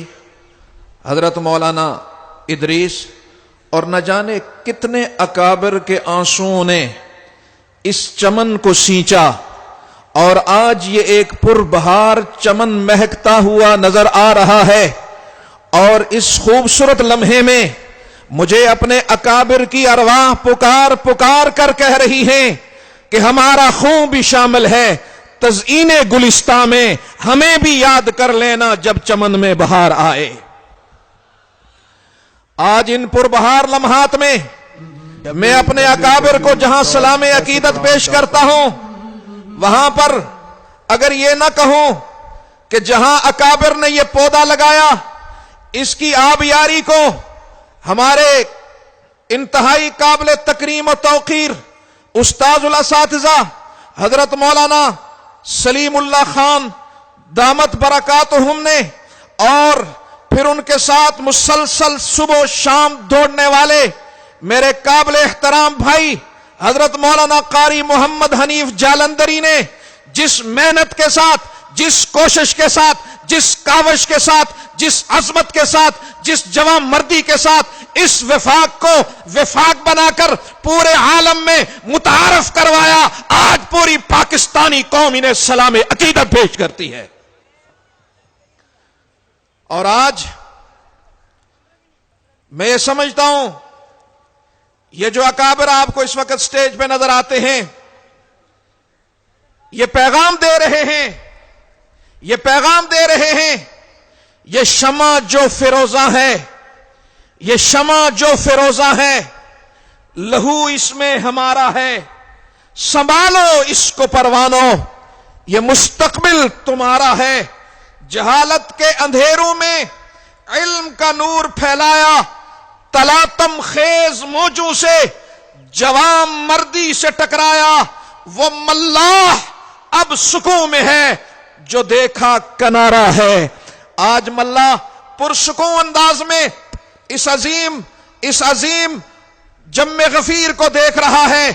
حضرت مولانا ادریس اور نہ جانے کتنے اکابر کے آنسوؤں نے اس چمن کو سینچا، اور آج یہ ایک پربہار چمن مہکتا ہوا نظر آ رہا ہے۔ اور اس خوبصورت لمحے میں مجھے اپنے اکابر کی ارواح پکار پکار کر کہہ رہی ہیں کہ ہمارا خون بھی شامل ہے تزئین گلستہ میں، ہمیں بھی یاد کر لینا جب چمن میں بہار آئے۔ آج ان پربہار لمحات میں میں اپنے اکابر کو جہاں سلام عقیدت پیش کرتا ہوں، وہاں پر اگر یہ نہ کہوں کہ جہاں اکابر نے یہ پودا لگایا اس کی آبیاری کو ہمارے انتہائی قابل تکریم و توقیر استاذ الاساتذہ حضرت مولانا سلیم اللہ خان دامت برکاتہم نے، اور پھر ان کے ساتھ مسلسل صبح و شام دوڑنے والے میرے قابل احترام بھائی حضرت مولانا قاری محمد حنیف جالندری نے جس محنت کے ساتھ، جس کوشش کے ساتھ، جس کاوش کے ساتھ، جس عظمت کے ساتھ، جس جوان مردی کے ساتھ اس وفاق کو وفاق بنا کر پورے عالم میں متعارف کروایا، آج پوری پاکستانی قوم انہیں سلام عقیدت پیش کرتی ہے۔ اور آج میں یہ سمجھتا ہوں یہ جو اکابر آپ کو اس وقت سٹیج پہ نظر آتے ہیں، یہ پیغام دے رہے ہیں، یہ پیغام دے رہے ہیں، یہ شمع جو فیروزہ ہے، یہ شمع جو فیروزہ ہے، لہو اس میں ہمارا ہے، سنبھالو اس کو پروانو، یہ مستقبل تمہارا ہے۔ جہالت کے اندھیروں میں علم کا نور پھیلایا، تلاتم خیز موجوں سے جوان مردی سے ٹکرایا، وہ ملاح اب سکون میں ہے جو دیکھا کنارہ ہے۔ آج ملاح پرسکون انداز میں اس عظیم جم غفیر کو دیکھ رہا ہے۔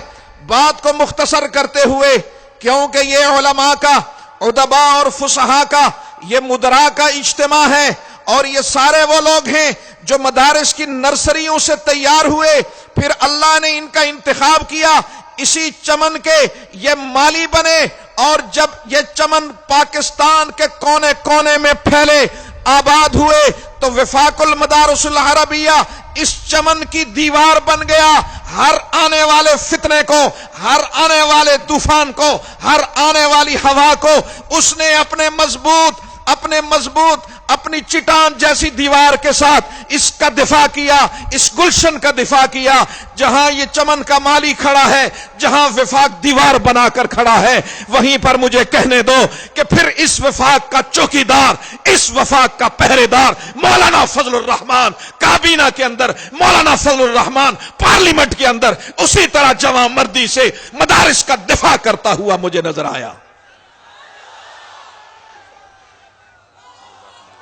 بات کو مختصر کرتے ہوئے، کیونکہ یہ علماء کا، ادباء اور فصحاء کا یہ مدرا کا اجتماع ہے، اور یہ سارے وہ لوگ ہیں جو مدارس کی نرسریوں سے تیار ہوئے، پھر اللہ نے ان کا انتخاب کیا، اسی چمن کے یہ مالی بنے، اور جب یہ چمن پاکستان کے کونے کونے میں پھیلے، آباد ہوئے، تو وفاق المدارس العربیہ اس چمن کی دیوار بن گیا۔ ہر آنے والے فتنے کو، ہر آنے والے طوفان کو، ہر آنے والی ہوا کو اس نے اپنے مضبوط اپنے مضبوط اپنی چٹان جیسی دیوار کے ساتھ اس کا دفاع کیا, اس گلشن کا دفاع کیا. جہاں یہ چمن کا مالی کھڑا ہے, جہاں وفاق دیوار بنا کر کھڑا ہے, وہیں پر مجھے کہنے دو کہ پھر اس وفاق کا چوکیدار, اس وفاق کا پہرے دار مولانا فضل الرحمان کابینہ کے اندر, مولانا فضل الرحمان پارلیمنٹ کے اندر اسی طرح جواں مردی سے مدارس کا دفاع کرتا ہوا مجھے نظر آیا.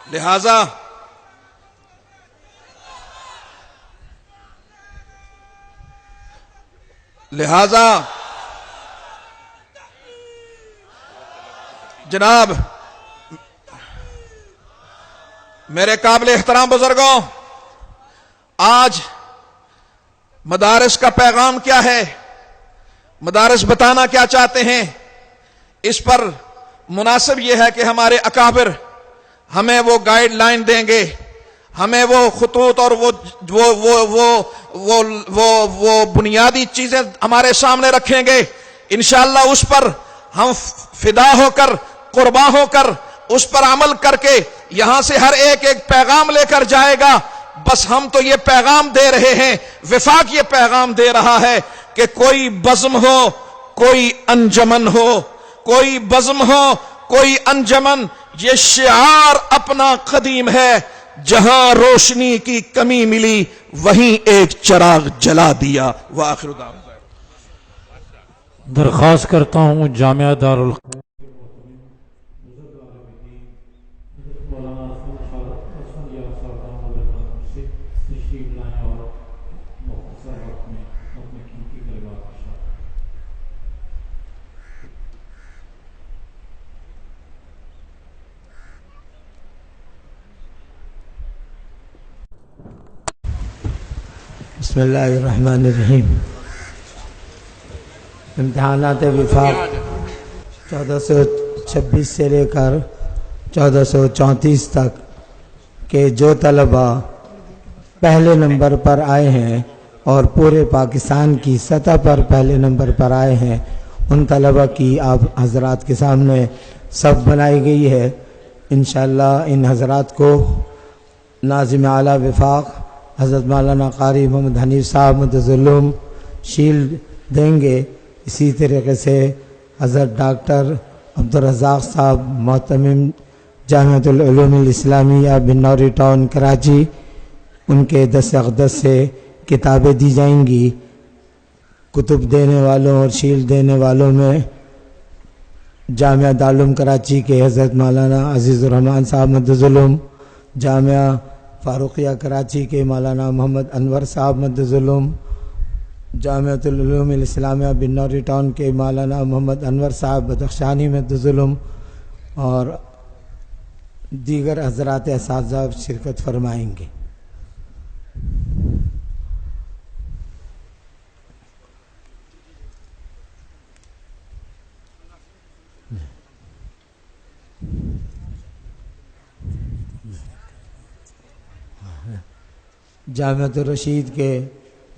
لہذا جناب میرے قابل احترام بزرگوں, آج مدارس کا پیغام کیا ہے, مدارس بتانا کیا چاہتے ہیں, اس پر مناسب یہ ہے کہ ہمارے اکابر ہمیں وہ گائیڈ لائن دیں گے, ہمیں وہ خطوط اور وہ بنیادی چیزیں ہمارے سامنے رکھیں گے. انشاءاللہ اس پر ہم فدا ہو کر, قرباں ہو کر, اس پر عمل کر کے یہاں سے ہر ایک پیغام لے کر جائے گا. بس ہم تو یہ پیغام دے رہے ہیں, وفاق یہ پیغام دے رہا ہے کہ کوئی بزم ہو, کوئی انجمن ہو, کوئی بزم ہو, کوئی انجمن, یہ شعار اپنا قدیم ہے. جہاں روشنی کی کمی ملی وہیں ایک چراغ جلا دیا. وآخر دعوانا درخواست کرتا ہوں جامعہ دارالخیر بسم اللہ الرحمن الرحیم. امتحانات وفاق 1426 سے لے کر 1434 تک کے جو طلباء پہلے نمبر پر آئے ہیں اور پورے پاکستان کی سطح پر پہلے نمبر پر آئے ہیں, ان طلباء کی آپ حضرات کے سامنے صف بنائی گئی ہے. انشاءاللہ ان حضرات کو ناظم اعلیٰ وفاق حضرت مولانا قاری محمد حنیف صاحب مدظلوم شیلڈ دیں گے. اسی طریقے سے حضرت ڈاکٹر عبدالرزاق صاحب محتمم جامعۃ العلوم الاسلامیہ بنوری ٹاؤن کراچی, ان کے دست اقدس سے کتابیں دی جائیں گی. کتب دینے والوں اور شیلڈ دینے والوں میں جامعہ دارالعلوم کراچی کے حضرت مولانا عزیز الرحمان صاحب مدظلوم, جامعہ فاروقیہ کراچی کے مولانا محمد انور صاحب مدظلوم, جامعۃ العلوم الاسلامیہ بنوری ٹاؤن کے مولانا محمد انور صاحب بدخشانی مدظلوم, اور دیگر حضرات اساتذہ شرکت فرمائیں گے. جامعۃ الرشید کے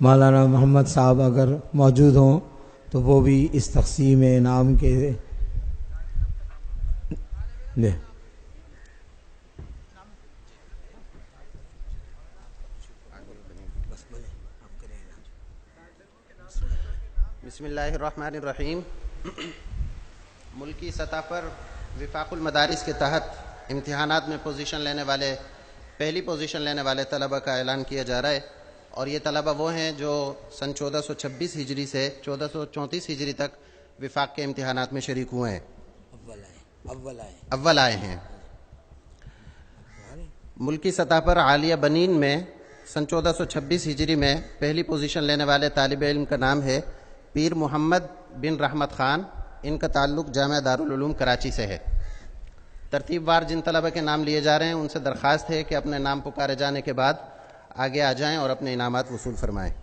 مولانا محمد صاحب اگر موجود ہوں تو وہ بھی اس تقسیم انعام کے لے. بسم اللہ الرحمن الرحیم. ملکی سطح پر وفاق المدارس کے تحت امتحانات میں پہلی پوزیشن لینے والے طلبہ کا اعلان کیا جا رہا ہے, اور یہ طلبہ وہ ہیں جو سن 1426 ہجری سے 1434 ہجری تک وفاق کے امتحانات میں شریک ہوئے ہیں, اول آئے ہیں. ملکی سطح پر عالیہ بنین میں سن 1426 ہجری میں پہلی پوزیشن لینے والے طالب علم کا نام ہے پیر محمد بن رحمت خان. ان کا تعلق جامعہ دارالعلوم کراچی سے ہے. ترتیب وار جن طلبہ کے نام لیے جا رہے ہیں ان سے درخواست ہے کہ اپنے نام پکارے جانے کے بعد آگے آ جائیں اور اپنے انعامات وصول فرمائیں.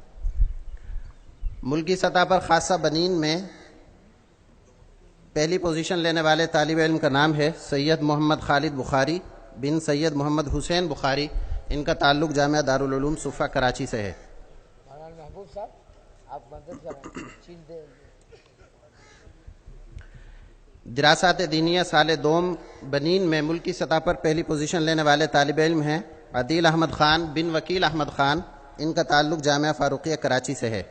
ملکی سطح پر خاصہ بنین میں پہلی پوزیشن لینے والے طالب علم کا نام ہے سید محمد خالد بخاری بن سید محمد حسین بخاری. ان کا تعلق جامعہ دارالعلوم صفہ کراچی سے ہے. دراست دینیہ سال دوم بنین میں ملکی سطح پر پہلی پوزیشن لینے والے طالب علم ہیں عدیل احمد خان بن وکیل احمد خان. ان کا تعلق جامعہ فاروقیہ کراچی سے ہے.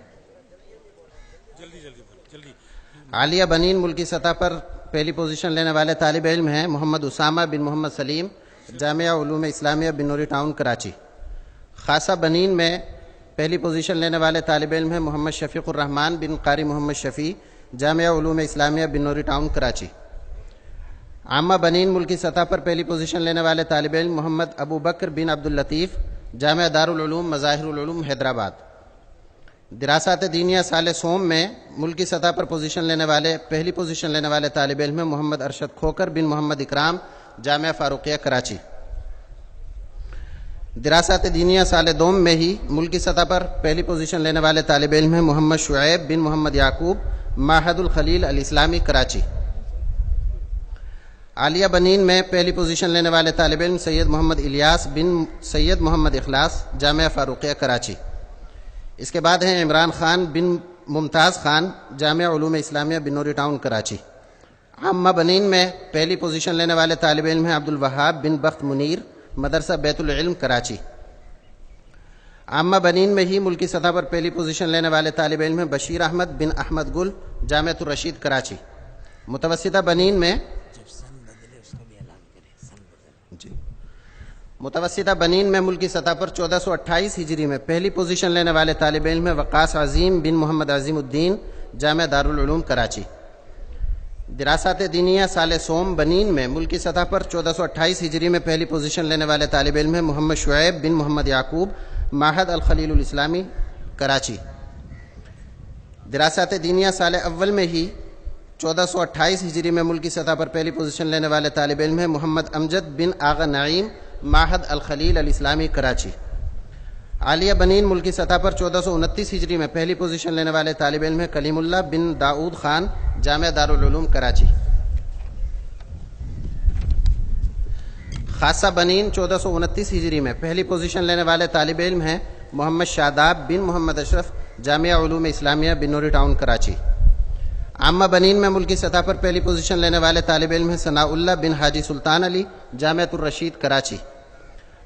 عالیہ بنین ملکی سطح پر پہلی پوزیشن لینے والے طالب علم ہیں محمد اسامہ بن محمد سلیم جامعہ علوم اسلامیہ بنوری ٹاؤن کراچی. خاصہ بنین میں پہلی پوزیشن لینے والے طالب علم ہیں محمد شفیق الرحمان بن قاری محمد شفیع جامعہ علوم اسلامیہ بنوری ٹاؤن کراچی. عامہ بنین ملکی سطح پر پہلی پوزیشن لینے والے طالب علم محمد ابو بکر بن عبداللطیف جامعہ دارالعلوم مظاہر العلوم حیدرآباد. دراست دینیہ سال سوم میں ملکی سطح پر پہلی پوزیشن لینے والے طالب علم ہیں محمد ارشد کھوکر بن محمد اکرام جامعہ فاروقیہ کراچی. دراست دینیہ سال دوم میں ہی ملکی سطح پر پہلی پوزیشن لینے والے طالب علم ہیں محمد شعیب بن محمد یعقوب معہد الخلیل الاسلامی کراچی. عالیہ بنین میں پہلی پوزیشن لینے والے طالب علم سید محمد الیاس بن سید محمد اخلاص جامعہ فاروقیہ کراچی. اس کے بعد ہیں عمران خان بن ممتاز خان جامعہ علوم اسلامیہ بنوری ٹاؤن کراچی. عامہ بنین میں پہلی پوزیشن لینے والے طالب علم ہیں عبد الوہاب بن بخت منیر مدرسہ بیت العلم کراچی. عامہ بنین میں ہی ملکی سطح پر پہلی پوزیشن لینے والے طالب علم ہیں بشیر احمد بن احمد گل جامعۃ الرشید کراچی. متوسطہ بنین میں ملکی سطح پر 1428 ہجری میں پہلی پوزیشن لینے والے طالب علم ہیں وقاص عظیم بن محمد عظیم الدین جامعہ دارالعلوم کراچی. دراست دینیہ سال سوم بنین میں ملکی سطح پر 1428 ہجری میں پہلی پوزیشن لینے والے طالب علم ہیں محمد شعیب بن محمد یعقوب معہد الخلیل الاسلامی کراچی. دراست دینیہ سال اول میں ہی 1428 ہجری میں ملکی سطح پر پہلی پوزیشن لینے والے طالب علم ہیں محمد امجد بن آغا نعیم معہد الخلیل الاسلامی کراچی. عالیہ بنین ملکی سطح پر 1429 ہجری میں پہلی پوزیشن لینے والے طالب علم ہیں کلیم اللہ بن داؤد خان جامعہ دارالعلوم کراچی. خاصہ بنین 1429 ہجری میں پہلی پوزیشن لینے والے طالب علم ہیں محمد شاداب بن محمد اشرف جامعہ علوم اسلامیہ بنوری ٹاؤن کراچی. عامہ بنین میں ملکی سطح پر پہلی پوزیشن لینے والے طالب علم ہیں ثناء اللہ بن حاجی سلطان علی جامعۃ الرشید کراچی.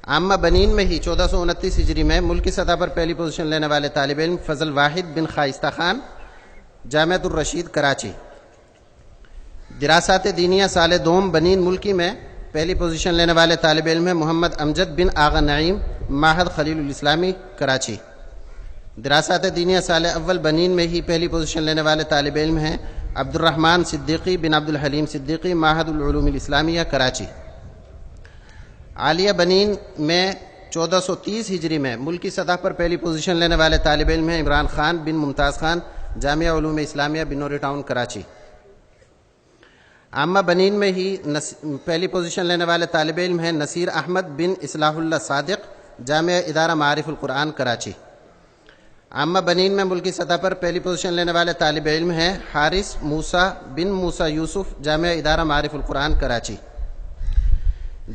عامہ بنین میں ہی 1429 ہجری میں ملکی سطح پر پہلی پوزیشن لینے والے طالب علم فضل واحد بن خائستہ خان جامعۃ الرشید کراچی. دراست دینیہ سال دوم بنین ملکی میں پہلی پوزیشن لینے والے طالب علم ہیں محمد امجد بن آغا نعیم معہد خلیل الاسلامی کراچی. دراست دینیہ سال اول بنین میں ہی پہلی پوزیشن لینے والے طالب علم ہیں عبد الرحمن صدیقی بن عبد الحلیم صدیقی معہد العلوم الاسلامیہ کراچی. عالیہ بنین میں 1430 ہجری میں ملکی سطح پر پہلی پوزیشن لینے والے طالب علم ہیں عمران خان بن ممتاز خان جامعہ علوم اسلامیہ بنوری ٹاؤن کراچی. عامہ بنین میں ہی پہلی پوزیشن لینے والے طالب علم ہیں نصیر احمد بن اصلاح اللہ صادق جامعہ ادارہ معارف القرآن کراچی. عامہ بنین میں ملکی سطح پر پہلی پوزیشن لینے والے طالب علم ہیں حارث موسیٰ بن موسیٰ یوسف جامعہ ادارہ معارف القرآن کراچی.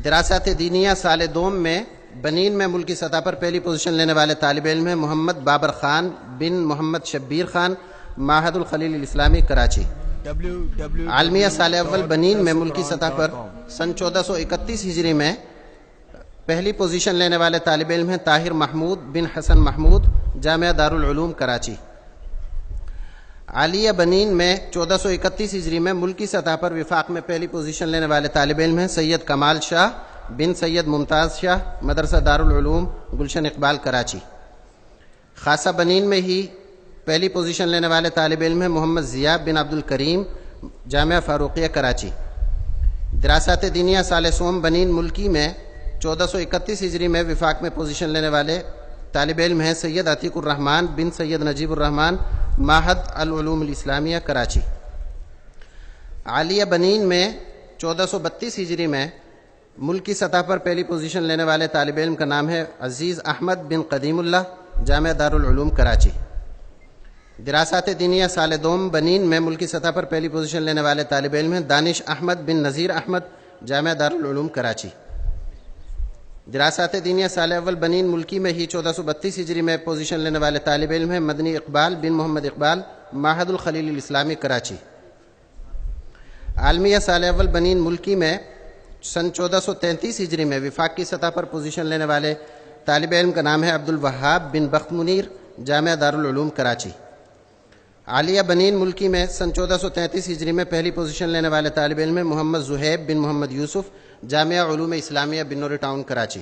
دراست دینیہ سال دوم میں بنین میں ملکی سطح پر پہلی پوزیشن لینے والے طالب علم ہیں محمد بابر خان بن محمد شبیر خان معہد الخلیل الاسلامی کراچی. عالمیہ سال اول بنین میں ملکی سطح پر سن 1431 ہجری میں پہلی پوزیشن لینے والے طالب علم ہیں طاہر محمود بن حسن محمود جامعہ دارالعلوم کراچی. عالیہ بنین میں 1431 ہجری میں ملکی سطح پر وفاق میں پہلی پوزیشن لینے والے طالب علم ہیں سید کمال شاہ بن سید ممتاز شاہ مدرسہ دارالعلوم گلشن اقبال کراچی. خاصہ بنین میں ہی پہلی پوزیشن لینے والے طالب علم ہیں محمد ضیاء بن عبد الکریم جامعہ فاروقیہ کراچی. دراست دینیہ سال سوم بنین ملکی میں 1431 ہجری میں وفاق میں پوزیشن لینے والے طالب علم ہیں سید عتیق الرحمان بن سید نجیب الرحمان معہد العلوم الاسلامیہ کراچی. عالیہ بنین میں 1432 ہجری میں ملکی سطح پر پہلی پوزیشن لینے والے طالب علم کا نام ہے عزیز احمد بن قدیم اللہ جامعہ دارالعلوم کراچی. دراست دینیہ سال دوم بنین میں ملکی سطح پر پہلی پوزیشن لینے والے طالب علم ہیں دانش احمد بن نذیر احمد جامعہ دارالعلوم کراچی. دراست دینیہ سال اول بنین ملکی میں ہی 1432 ہجری میں پوزیشن لینے والے طالب علم ہیں مدنی اقبال بن محمد اقبال معہد الخلیل الاسلامی کراچی. عالمیہ سال اول بنین ملکی میں سن 1433 ہجری میں وفاق کی سطح پر پوزیشن لینے والے طالب علم کا نام ہے عبد الوہاب بن بخت منیر، جامعہ دارالعلوم کراچی۔ عالیہ بنین ملکی میں سن 1433 ہجری میں پہلی پوزیشن لینے والے طالب علم ہیں محمد زہیب بن محمد یوسف، جامعہ علوم اسلامیہ بنوری ٹاؤن کراچی۔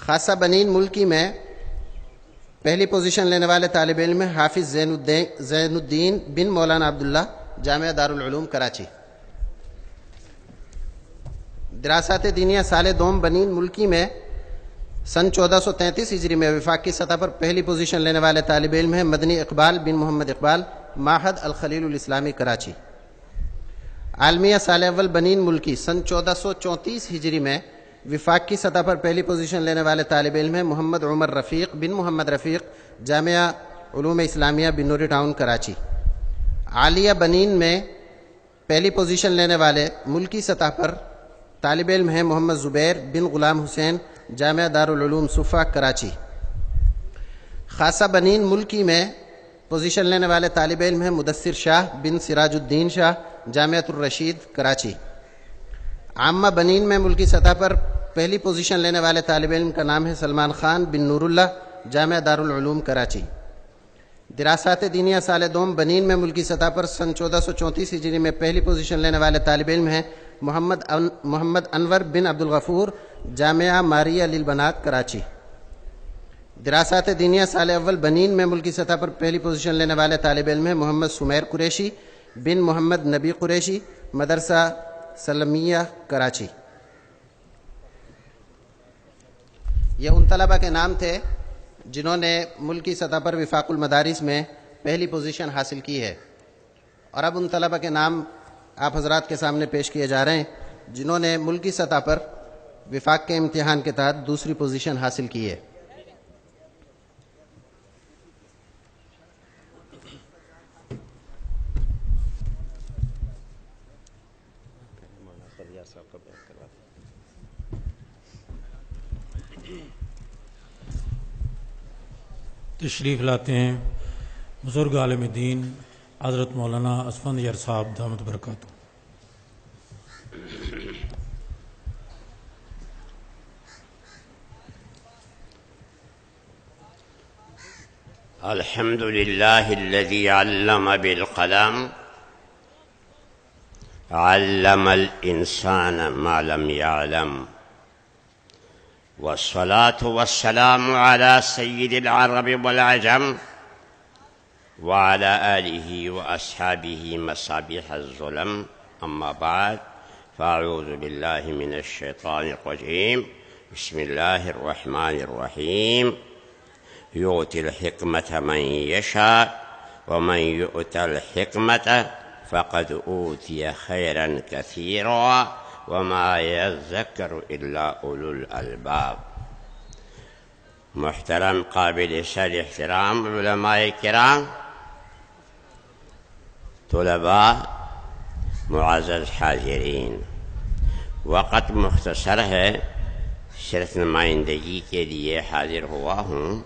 خاصہ بنین ملکی میں پہلی پوزیشن لینے والے طالب علم ہیں حافظ زین الدین بن مولانا عبداللہ، جامعہ دارالعلوم کراچی۔ دراسات دینیہ سال دوم بنین ملکی میں سن 1433 ہجری میں وفاق کی سطح پر پہلی پوزیشن لینے والے طالب علم ہیں مدنی اقبال بن محمد اقبال، معہد الخلیل الاسلامی کراچی۔ عالمیہ سال اول بنین ملکی سن 1434 ہجری میں وفاق کی سطح پر پہلی پوزیشن لینے والے طالب علم ہیں محمد عمر رفیق بن محمد رفیق، جامعہ علوم اسلامیہ بنوری ٹاؤن کراچی۔ عالیہ بنین میں پہلی پوزیشن لینے والے ملکی سطح پر طالب علم ہیں محمد زبیر بن غلام حسین، جامعہ دارالعلوم صفا کراچی۔ خاصہ بنین ملکی میں پوزیشن لینے والے طالب علم ہیں مدثر شاہ بن سراج الدین شاہ، جامعۃ الرشید کراچی۔ عامہ بنین میں ملکی سطح پر پہلی پوزیشن لینے والے طالب علم کا نام ہے سلمان خان بن نور اللہ، جامعہ دارالعلوم کراچی۔ دراسات دینیہ سال دوم بنین میں ملکی سطح پر سن 1434 ہجری میں پہلی پوزیشن لینے والے طالب علم ہیں محمد انور بن عبدالغفور، جامعہ ماریہ للبنات کراچی۔ دراسات دینیہ سال اول بنین میں ملکی سطح پر پہلی پوزیشن لینے والے طالب علم ہیں محمد سمیر قریشی بن محمد نبی قریشی، مدرسہ سلمیہ کراچی۔ یہ ان طلبہ کے نام تھے جنہوں نے ملکی سطح پر وفاق المدارس میں پہلی پوزیشن حاصل کی ہے، اور اب ان طلبہ کے نام آپ حضرات کے سامنے پیش کیے جا رہے ہیں جنہوں نے ملکی سطح پر وفاق کے امتحان کے تحت دوسری پوزیشن حاصل کی ہے۔ تشریف لاتے ہیں بزرگ عالم دین حضرت مولانا اسفند یار صاحب دامت برکاتہ۔ الحمد لله الذي علم بالقلم علم الإنسان ما لم يعلم، والصلاة والسلام على سيد العرب والعجم وعلى آله وأصحابه مصابيح الظلم. أما بعد، فأعوذ بالله من الشيطان الرجيم. بسم الله الرحمن الرحيم. يؤتي الحكمة من يشاء، ومن يؤت الحكمة فقد أوتي خيرا كثيرا، وما يذكر إلا أولو الألباب. محترم قابل سر احترام علماء کرام، طلباء، معزز حاضرین، وقت مختصر ہے، صرف نمائندگی کے لیے حاضر ہوا ہوں۔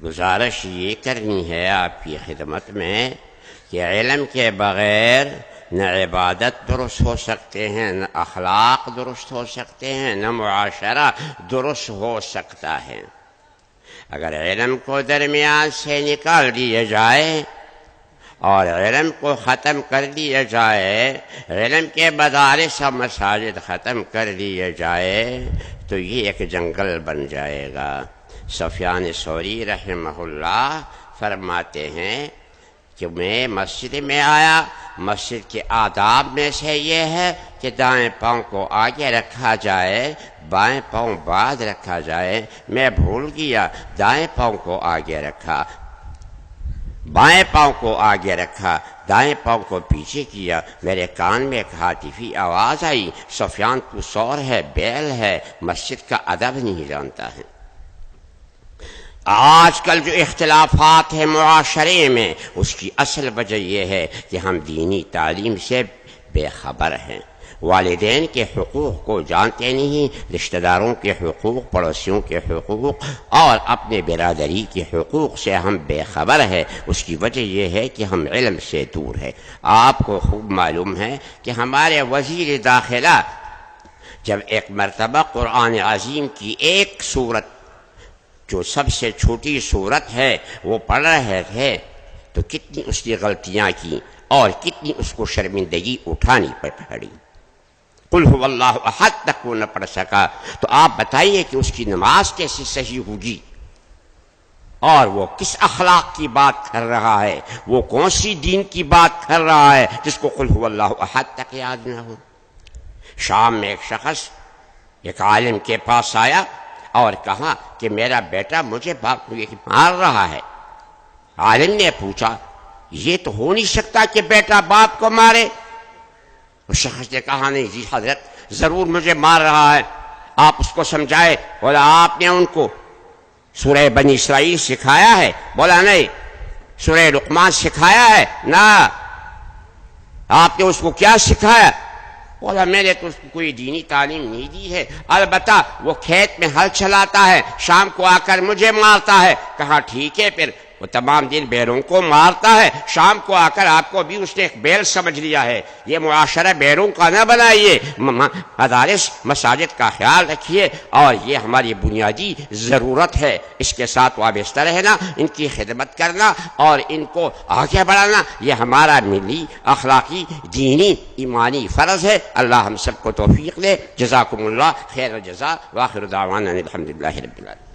گزارش یہ کرنی ہے آپ کی خدمت میں کہ علم کے بغیر نہ عبادت درست ہو سکتے ہیں، نہ اخلاق درست ہو سکتے ہیں، نہ معاشرہ درست ہو سکتا ہے۔ اگر علم کو درمیان سے نکال دیا جائے اور علم کو ختم کر دیا جائے، علم کے مدارس اور مساجد ختم کر دیے جائے تو یہ ایک جنگل بن جائے گا۔ سفیان ثوری رحمہ اللہ فرماتے ہیں کہ میں مسجد میں آیا، مسجد کے آداب میں سے یہ ہے کہ دائیں پاؤں کو آگے رکھا جائے، بائیں پاؤں بعد رکھا جائے۔ میں بھول گیا، دائیں پاؤں کو آگے رکھا، بائیں پاؤں کو آگے رکھا، دائیں پاؤں کو پیچھے کیا۔ میرے کان میں ایک ہاتفی آواز آئی، سفیان تو سور ہے، بیل ہے، مسجد کا ادب نہیں جانتا ہے۔ آج کل جو اختلافات ہیں معاشرے میں، اس کی اصل وجہ یہ ہے کہ ہم دینی تعلیم سے بے خبر ہیں۔ والدین کے حقوق کو جانتے نہیں، رشتہ داروں کے حقوق، پڑوسیوں کے حقوق اور اپنے برادری کے حقوق سے ہم بے خبر ہے۔ اس کی وجہ یہ ہے کہ ہم علم سے دور ہے۔ آپ کو خوب معلوم ہے کہ ہمارے وزیر داخلہ جب ایک مرتبہ قرآن عظیم کی ایک سورت جو سب سے چھوٹی سورت ہے وہ پڑھ رہے تھے تو کتنی اس کی غلطیاں کی اور کتنی اس کو شرمندگی اٹھانی پڑی۔ قل هو اللہ احد تک وہ نہ پڑھ سکا، تو آپ بتائیے کہ اس کی نماز کیسے صحیح ہوگی؟ اور وہ کس اخلاق کی بات کر رہا ہے، وہ کون سی دین کی بات کر رہا ہے جس کو قل هو اللہ احد تک یاد نہ ہو؟ شام میں ایک شخص ایک عالم کے پاس آیا اور کہا کہ میرا بیٹا مجھے مار رہا ہے۔ عالم نے پوچھا یہ تو ہو نہیں سکتا کہ بیٹا باپ کو مارے۔ اس شخص نے کہا نہیں جی حضرت ضرور مجھے مار رہا ہے، آپ اس کو سمجھائے۔ بولا آپ نے ان کو سورہ بنی اسرائیل سکھایا ہے؟ بولا نہیں۔ سورہ لقمان سکھایا ہے؟ نہ۔ آپ نے اس کو کیا سکھایا؟ بولا میں نے تو اس کو کوئی دینی تعلیم نہیں دی ہے، البتہ وہ کھیت میں ہل چلاتا ہے، شام کو آ کر مجھے مارتا ہے۔ کہا ٹھیک ہے، پھر وہ تمام دن بیلوں کو مارتا ہے، شام کو آ کر آپ کو بھی اس نے ایک بیل سمجھ لیا ہے۔ یہ معاشرہ بیلوں کا نہ بنائیے، مدارس مساجد کا خیال رکھیے، اور یہ ہماری بنیادی ضرورت ہے۔ اس کے ساتھ وابستہ رہنا، ان کی خدمت کرنا اور ان کو آگے بڑھانا، یہ ہمارا ملی اخلاقی دینی ایمانی فرض ہے۔ اللہ ہم سب کو توفیق دے۔ جزاکم اللہ خیر الجزا، وآخر دعوانا الحمدللہ رب العالمین۔